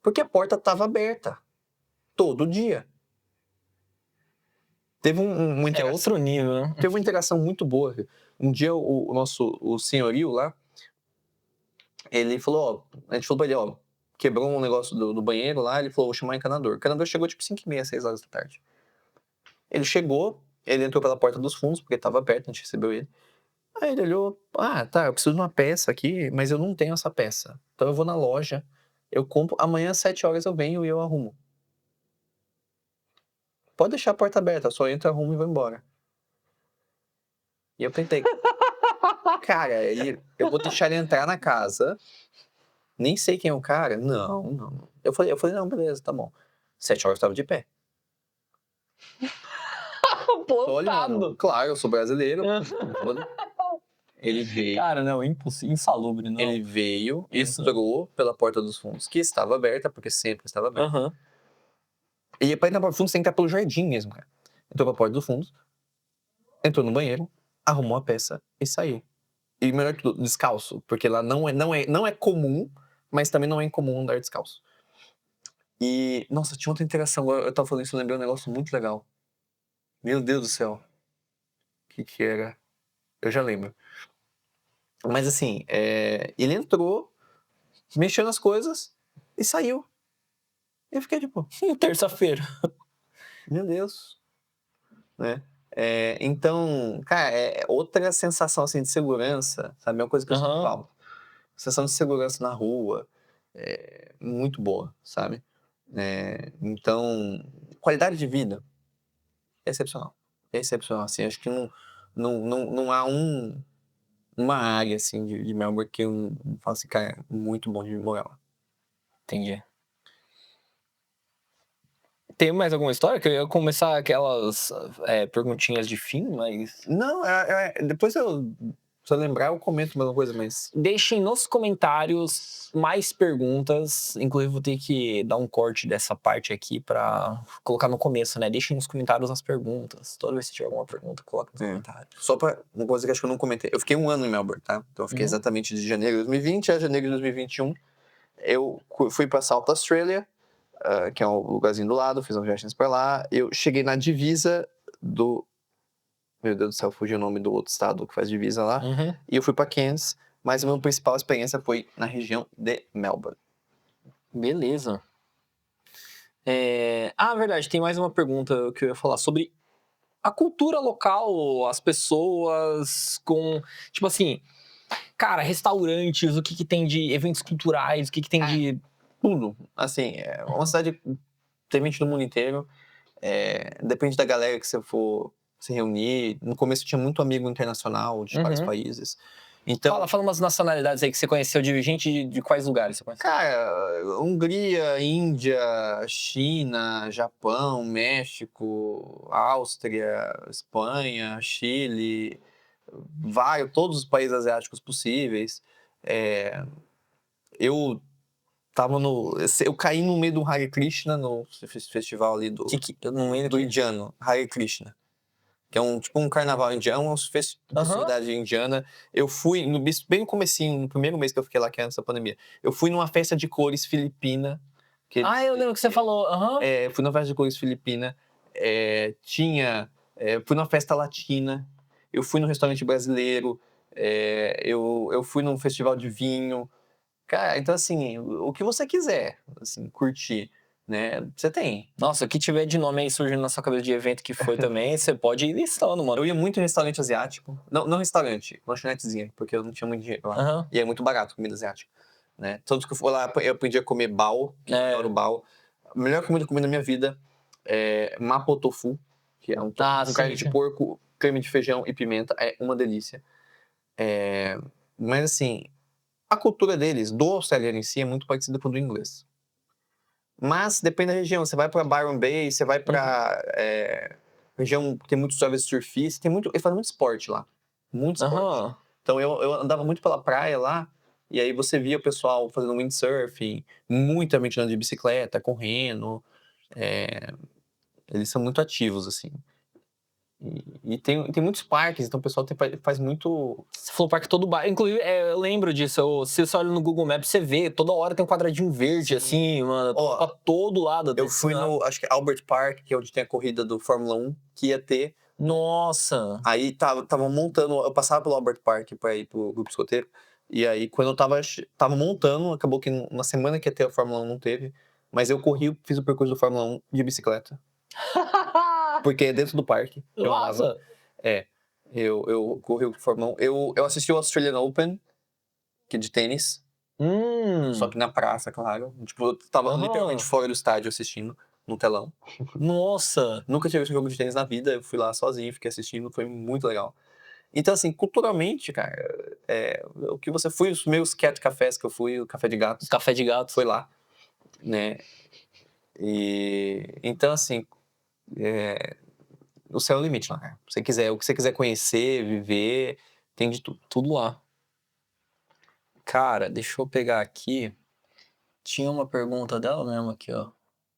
Porque a porta estava aberta. Todo dia. Teve uma É interação, outro nível, né? teve uma interação muito boa. Um dia o senhorio lá, ele falou, ó, a gente falou pra ele, ó, quebrou um negócio do banheiro lá, ele falou, vou chamar o encanador. O encanador chegou tipo 5h30, 6 horas da tarde. Ele chegou, ele entrou pela porta dos fundos, porque tava perto, a gente recebeu ele. Aí ele olhou, tá, eu preciso de uma peça aqui, mas eu não tenho essa peça. Então eu vou na loja, eu compro, amanhã às 7 horas eu venho e eu arrumo. Pode deixar a porta aberta, eu só entro, arrumo e vou embora. E eu pensei, cara, eu vou deixar ele entrar na casa, nem sei quem é o cara. Não, não. Eu falei, não, beleza, tá bom. 7 horas eu tava de pé. Olha, mano, Plantado. claro, eu sou brasileiro. Ele veio, Cara, não, impossível, insalubre, não. ele veio, entrou pela porta dos fundos, que estava aberta, porque sempre estava aberta. Aham. E pra entrar na porta dos fundos, tem que entrar pelo jardim mesmo, cara. Entrou pela porta dos fundos, entrou no banheiro, arrumou a peça e saiu. E melhor que tudo, descalço, porque lá não é comum, mas também não é incomum andar descalço. E, nossa, tinha outra interação, eu tava falando isso, eu lembrei um negócio muito legal. Meu Deus do céu. O que era? Eu já lembro. Mas assim, ele entrou, mexeu nas coisas e saiu. Eu fiquei tipo, Terça-feira. meu Deus, né? Então, cara, outra sensação assim de segurança, sabe? É uma coisa que eu sinto Aham. falta. Sensação de segurança na rua, muito boa, sabe? Então, qualidade de vida é excepcional. É excepcional, assim, acho que não há uma área, assim, de Melbourne que eu não falo assim, cara, é muito bom de morar lá. Entendi. Tem mais alguma história? Que eu ia começar aquelas perguntinhas de fim, mas... Não, depois se eu lembrar, eu comento mais uma coisa, mas... Deixem nos comentários mais perguntas. Inclusive, vou ter que dar um corte dessa parte aqui pra colocar no começo, né? Deixem nos comentários as perguntas. Toda vez que tiver alguma pergunta, coloca nos comentários. Só pra uma coisa que acho que eu não comentei. Eu fiquei 1 ano em Melbourne, tá? Então eu fiquei exatamente de janeiro de 2020 a janeiro de 2021. Eu fui pra South Australia, que é um lugarzinho do lado, fiz umas viagens pra lá. Eu cheguei na divisa do Meu Deus do céu, fugiu o nome do outro estado que faz divisa lá. Uhum. E eu fui pra Cairns, mas a minha principal experiência foi na região de Melbourne. Beleza. Verdade, tem mais uma pergunta que eu ia falar sobre a cultura local, as pessoas com, tipo assim, cara, restaurantes, o que que tem de eventos culturais, o que que tem de... Tudo. Assim, é uma cidade tem gente do mundo inteiro. Depende da galera que você for se reunir. No começo tinha muito amigo internacional de vários Uhum. países. Então, Fala umas nacionalidades aí que você conheceu de gente de quais lugares você conhece? cara, Hungria, Índia, China, Japão, México, Áustria, Espanha, Chile, todos os países asiáticos possíveis. É, eu eu caí no meio do Hare Krishna no festival ali Eu não lembro do que... indiano, Hare Krishna, que é tipo um carnaval indiano, uma festividade indiana. Eu fui bem no comecinho, no primeiro mês que eu fiquei lá, que é antes da pandemia. Eu fui numa festa de cores filipina. Eu lembro que você falou. Fui numa festa de cores filipina. Fui numa festa latina. Eu fui num restaurante brasileiro. Eu fui num festival de vinho. Cara, então assim, o que você quiser, assim, curtir, né? Você tem. Nossa, o que tiver de nome aí surgindo na sua cabeça de evento que foi também, você pode ir listando, mano. Eu ia muito em restaurante asiático. Não restaurante, lanchonetezinha, porque eu não tinha muito dinheiro lá. Aham. E é muito barato comida asiática, né? Todos que eu for lá, eu aprendi a comer bao, que eu adoro bao. A melhor comida que eu comi na minha vida é mapo tofu, que é um tofu com Sim, carne de sim. porco, creme de feijão e pimenta. É uma delícia. Mas assim, a cultura deles, do australiano em si, é muito parecida com a do inglês. Mas depende da região. Você vai pra Byron Bay, você vai pra região que tem muitos jovens surfistas, eles fazem muito esporte lá. Muito esporte. Aham. Então eu andava muito pela praia lá, e aí você via o pessoal fazendo windsurfing, muita gente andando de bicicleta, correndo. Eles são muito ativos, assim. E tem muitos parques, então o pessoal faz muito. Você falou parque todo bairro. Inclusive, eu lembro disso. Se você olha no Google Maps, você vê, toda hora tem um quadradinho verde, Sim. assim, mano, Ó, pra todo lado. Eu fui no, acho que Albert Park, que é onde tem a corrida do Fórmula 1, que ia ter. Nossa! Aí tava montando, eu passava pelo Albert Park pra ir pro grupo escoteiro. E aí, quando eu tava montando, acabou que na semana que ia ter a Fórmula 1 não teve. Mas eu fiz o percurso do Fórmula 1 de bicicleta. Porque é dentro do parque. Eu amava. Nossa! Eu corri o Fórmula 1. Eu assisti o Australian Open, que é de tênis. Só que na praça, claro. Tipo, eu tava literalmente fora do estádio assistindo, no telão. Nossa! Nunca tinha visto um jogo de tênis na vida. Eu fui lá sozinho, fiquei assistindo, foi muito legal. Então, assim, culturalmente, cara, o que você foi, os meus cat cafés que eu fui, o Café de Gatos, Café de gato. foi lá, né? E então, assim, o céu é o limite lá, cara. O que você quiser conhecer, viver, tem de tudo. Tudo lá. Cara, deixa eu pegar aqui. Tinha uma pergunta dela mesmo aqui, ó.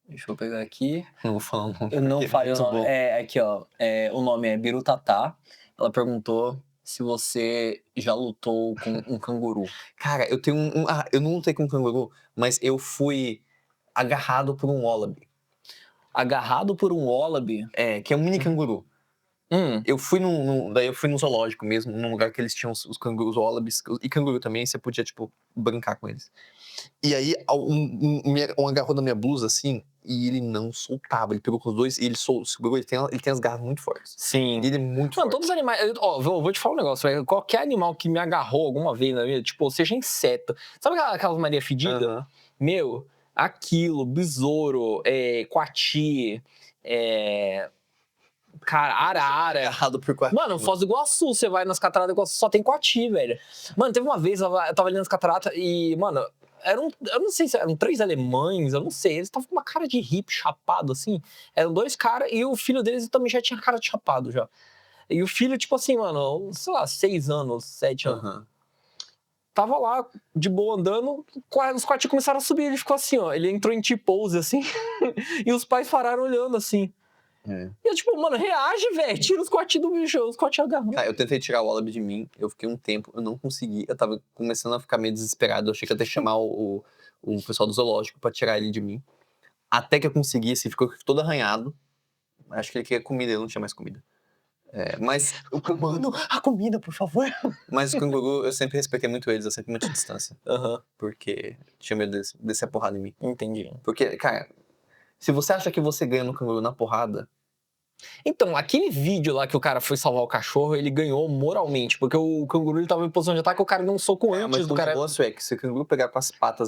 Deixa eu pegar aqui. Não vou falar o nome. Eu não porque falei o muito nome. bom. Aqui, ó. O nome é Birutatá. Ela perguntou se você já lutou com um canguru. Cara, eu tenho eu não lutei com um canguru, mas eu fui agarrado por um wallaby. Agarrado por um wallaby? Que é um mini canguru. Eu fui daí eu fui no zoológico mesmo, num lugar que eles tinham os cangurus wallabies, e canguru também, você podia, tipo, brincar com eles. E aí, um agarrou na minha blusa, assim, e ele não soltava. Ele pegou com os dois e ele segurou, ele tem as garras muito fortes. Sim. E ele é muito Mano, forte. todos os animais. Vou te falar um negócio, velho. Qualquer animal que me agarrou alguma vez na vida, tipo, seja inseto. Sabe aquela Maria Fedida? Aham. Meu, aquilo, besouro, coati, cara, arara. Agarrado por quatro. Mano, Foz do Iguaçu, você vai nas cataratas do Iguaçu, só tem coati, velho. Mano, teve uma vez, eu tava ali nas cataratas e, mano, eu não sei se eram 3 alemães, eu não sei. Eles estavam com uma cara de hippie chapado, assim. Eram 2 caras e o filho deles também já tinha cara de chapado já. E o filho, tipo assim, mano, sei lá, 6 anos, 7 anos. Aham. Tava lá, de boa, andando, os coatis começaram a subir, ele ficou assim, ó. Ele entrou em T-pose, assim, e os pais pararam olhando, assim. E eu, tipo, mano, reage, velho, tira os coatis do bicho, os coatis agarram. Cara, eu tentei tirar o wallaby de mim, eu fiquei um tempo, eu não consegui, eu tava começando a ficar meio desesperado, eu achei que ia até chamar o pessoal do zoológico pra tirar ele de mim. Até que eu consegui, assim, ficou todo arranhado. Acho que ele queria comida, ele não tinha mais comida. Mas o canguru, Mano, a comida, por favor. mas o canguru, eu sempre respeitei muito eles, eu sempre mantive distância. Aham, Porque tinha medo de descer a porrada em mim. entendi. Porque, cara, se você acha que você ganha no canguru na porrada, Então, aquele vídeo lá que o cara foi salvar o cachorro, ele ganhou moralmente, porque o canguru ele tava em posição de ataque, o cara deu um soco mas antes do o cara. negócio é que se o canguru pegar com as patas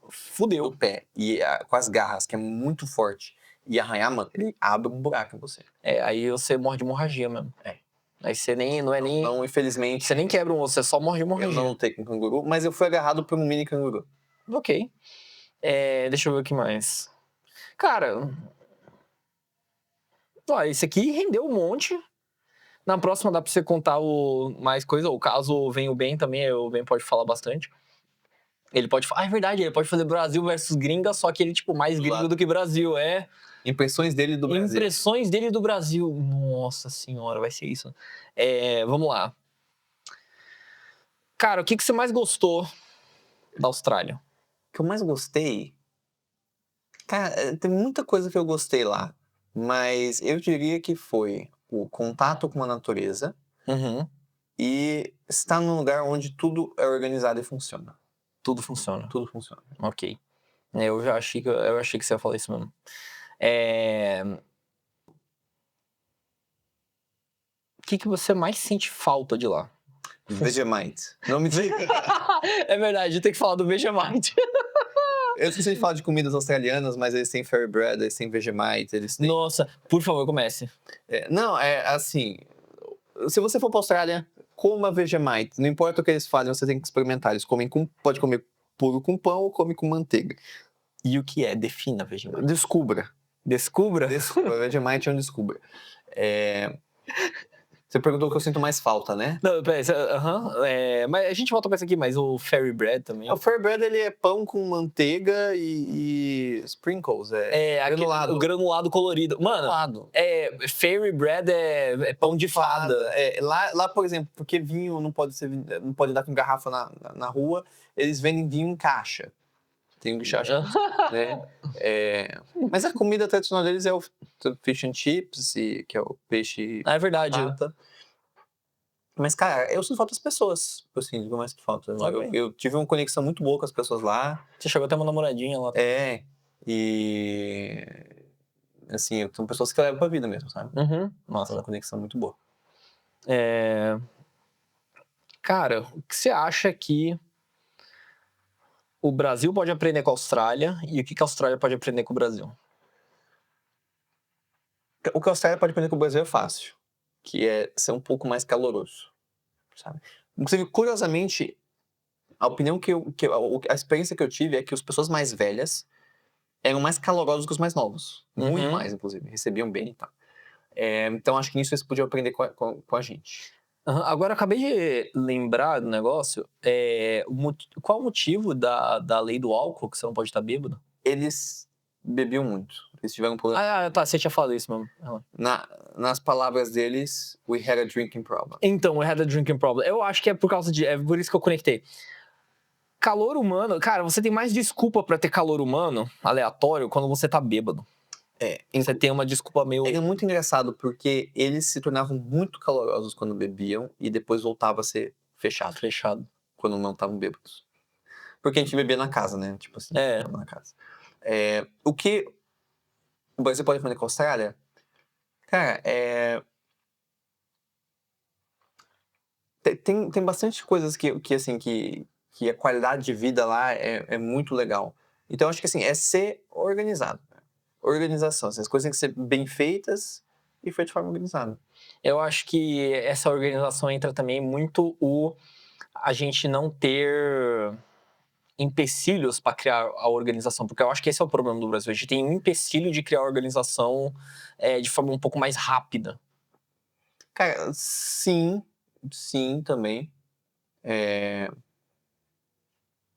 Fudeu. do pé e com as garras, que é muito forte, e arranhar, mano, ele abre um buraco em você. Aí você morre de hemorragia mesmo. Aí você nem, não é nem... Então, infelizmente, Você nem quebra um osso, você só morre de eu hemorragia. não lutei com o canguru, mas eu fui agarrado por um mini canguru. Ok. Deixa eu ver o que mais. Cara... Ó, esse aqui rendeu um monte. Na próxima dá pra você contar mais coisa, ou caso venha o Ben também, o Ben pode falar bastante. Ele pode falar, é verdade, ele pode fazer Brasil versus gringa, só que ele, tipo, mais gringo do que Brasil, Impressões dele do Brasil. Impressões dele do Brasil. Nossa senhora, vai ser isso. Vamos lá. Cara, o que você mais gostou da Austrália? O que eu mais gostei... Cara, tem muita coisa que eu gostei lá, mas eu diria que foi o contato com a natureza Uhum. e estar num lugar onde tudo é organizado e funciona. Tudo funciona. Tudo funciona. Ok. Eu achei que você ia falar isso mesmo. O que você mais sente falta de lá? Vegemite. Não me diga. É verdade, tem que falar do Vegemite. Eu esqueci de falar de comidas australianas, mas eles têm fairy bread, eles têm Vegemite, eles têm... Nossa, por favor, comece. Não, é assim... Se você for pra Austrália, coma Vegemite. Não importa o que eles fazem, você tem que experimentar. Eles comem pode comer puro com pão ou come com manteiga. E o que é? Defina Vegemite. Descubra. Descubra? Vegemite é um descubra. Você perguntou o que eu sinto mais falta, né? Não, peraí, mas a gente volta pra isso aqui, mas o Fairy Bread também. O fairy bread, ele é pão com manteiga e sprinkles, granulado. O granulado colorido. Mano, Fairy Bread é pão de fada. Lá, por exemplo, porque vinho não pode dar com garrafa na rua, eles vendem vinho em caixa. Tem um que acha, né? Mas a comida tradicional deles é o fish and chips, que é o peixe... É verdade. Pata. Mas, cara, eu sinto falta das pessoas. Assim, digo mais que falta. Eu tive uma conexão muito boa com as pessoas lá. Você chegou a ter uma namoradinha lá. E... Assim, são pessoas que eu levo pra vida mesmo, sabe? Nossa. Uma conexão muito boa. Cara, o que você acha que o Brasil pode aprender com a Austrália e o que a Austrália pode aprender com o Brasil? O que a Austrália pode aprender com o Brasil é fácil. Que é ser um pouco mais caloroso, sabe? Inclusive, curiosamente, a opinião a experiência que eu tive é que as pessoas mais velhas eram mais calorosas que os mais novos. Muito mais, inclusive. Recebiam bem e tal. Então, acho que nisso eles podiam aprender com a gente. Agora, eu acabei de lembrar do negócio. Qual o motivo da lei do álcool, que você não pode estar bêbado? Eles bebiam muito. Eles tiveram um problema. Tá, você tinha falado isso mesmo. Nas palavras deles, we had a drinking problem. Então, we had a drinking problem. Eu acho que é por causa é por isso que eu conectei. Calor humano, cara, você tem mais desculpa pra ter calor humano aleatório quando você tá bêbado. Você tem uma desculpa meio... É muito engraçado, porque eles se tornavam muito calorosos quando bebiam e depois voltava a ser fechado. Quando não estavam bêbados. Porque a gente bebia na casa, né? Tipo assim, na casa. O que o Brasil pode aprender com a Austrália? Cara, tem bastante coisas que a qualidade de vida lá é muito legal. Então, acho que assim, é ser organizado. Organização. As coisas têm que ser bem feitas e feitas de forma organizada. Eu acho que essa organização entra também muito a gente não ter empecilhos para criar a organização, porque eu acho que esse é o problema do Brasil. A gente tem um empecilho de criar a organização de forma um pouco mais rápida. Cara, sim também.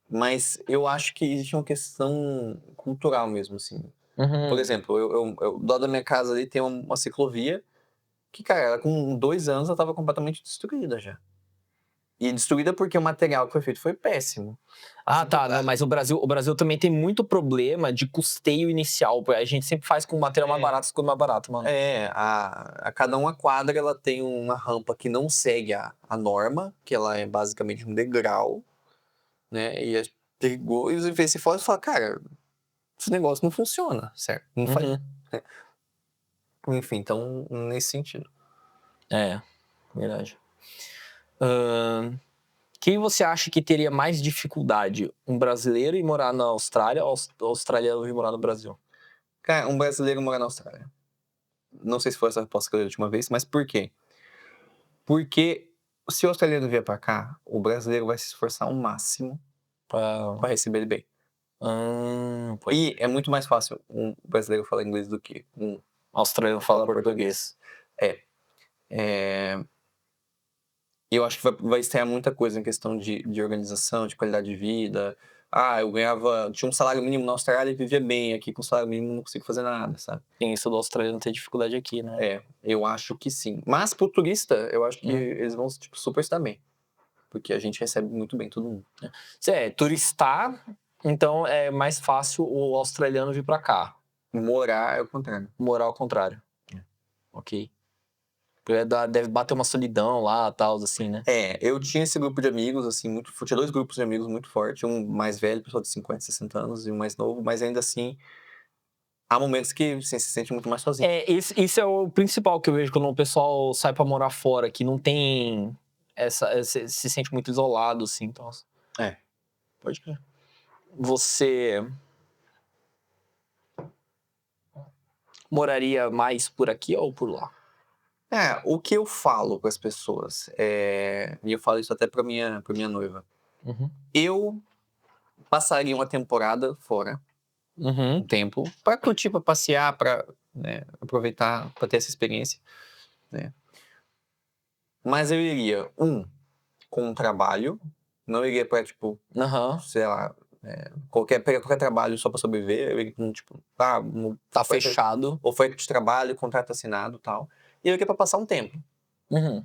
Mas eu acho que existe uma questão cultural mesmo, assim. Por exemplo, eu do lado da minha casa ali tem uma ciclovia que, cara, ela, com 2 anos ela tava completamente destruída já. E destruída porque o material que foi feito foi péssimo. Ah, Assim, tá. Não, mas o Brasil também tem muito problema de custeio inicial. A gente sempre faz com material mais barato, coisa mais barato, mano. A cada uma quadra ela tem uma rampa que não segue a norma, que ela é basicamente um degrau, né? E é perigoso. E você fala, cara, esse negócio não funciona, certo? Não faz. Uhum. Enfim, então, nesse sentido. É, verdade. Quem você acha que teria mais dificuldade? Um brasileiro em morar na Austrália ou australiano em morar no Brasil? Cara, um brasileiro mora na Austrália. Não sei se foi essa a resposta que eu dei da última vez, mas por quê? Porque se o australiano vier pra cá, o brasileiro vai se esforçar ao máximo pra receber ele bem. E é muito mais fácil um brasileiro falar inglês do que um Australiano fala português. Eu acho que vai estranhar muita coisa em questão de organização, de qualidade de vida. Tinha um salário mínimo na Austrália e vivia bem. Aqui com salário mínimo não consigo fazer nada, sabe? Tem isso do australiano ter dificuldade aqui, né? Eu acho que sim. Mas pro turista, eu acho que eles vão, tipo, super se dar bem. Porque a gente recebe muito bem todo mundo. Turistar, então é mais fácil o australiano vir pra cá. Morar é o contrário. Morar ao contrário. Ok. Deve bater uma solidão lá, tal, assim, né? Eu tinha esse grupo de amigos, assim, tinha 2 grupos de amigos muito fortes. Um mais velho, pessoal de 50, 60 anos, e um mais novo. Mas ainda assim, há momentos que você se sente muito mais sozinho. Isso é o principal que eu vejo quando o pessoal sai pra morar fora, que não tem se sente muito isolado, assim, então. Pode crer. Você moraria mais por aqui ou por lá? O que eu falo para as pessoas, e eu falo isso até pra minha noiva. Uhum. Eu passaria uma temporada fora, um tempo, pra curtir, pra passear, pra, né, aproveitar, pra ter essa experiência, né? Mas eu iria, com um trabalho, não iria pra, tipo, Aham. sei lá, pegar qualquer trabalho só pra sobreviver. Eu iria com, tipo, Tá fechado. oferta de trabalho, contrato assinado e tal. E eu iria pra passar um tempo. Uhum.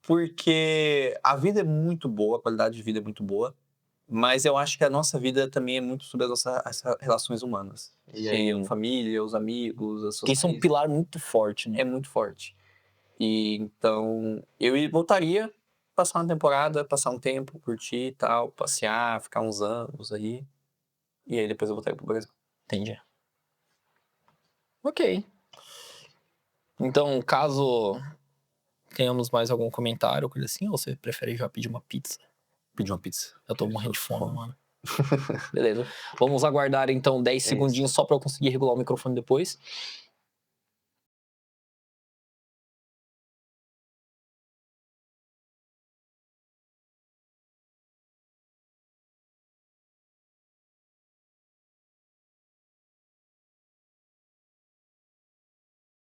Porque a vida é muito boa, a qualidade de vida é muito boa, mas eu acho que a nossa vida também é muito sobre as relações humanas. E aí, a família, os amigos, as suas Isso é um pilar muito forte, né? é muito forte. E então, voltaria, passar uma temporada, passar um tempo, curtir e tal, passear, ficar uns anos aí. E aí depois eu voltaria pro Brasil. Entendi. Ok. Então, caso tenhamos mais algum comentário, coisa assim, ou você prefere já pedir uma pizza? Pedir uma pizza. Eu tô morrendo de fome, mano. Beleza. Vamos aguardar então 10 segundinhos só pra eu conseguir regular o microfone depois.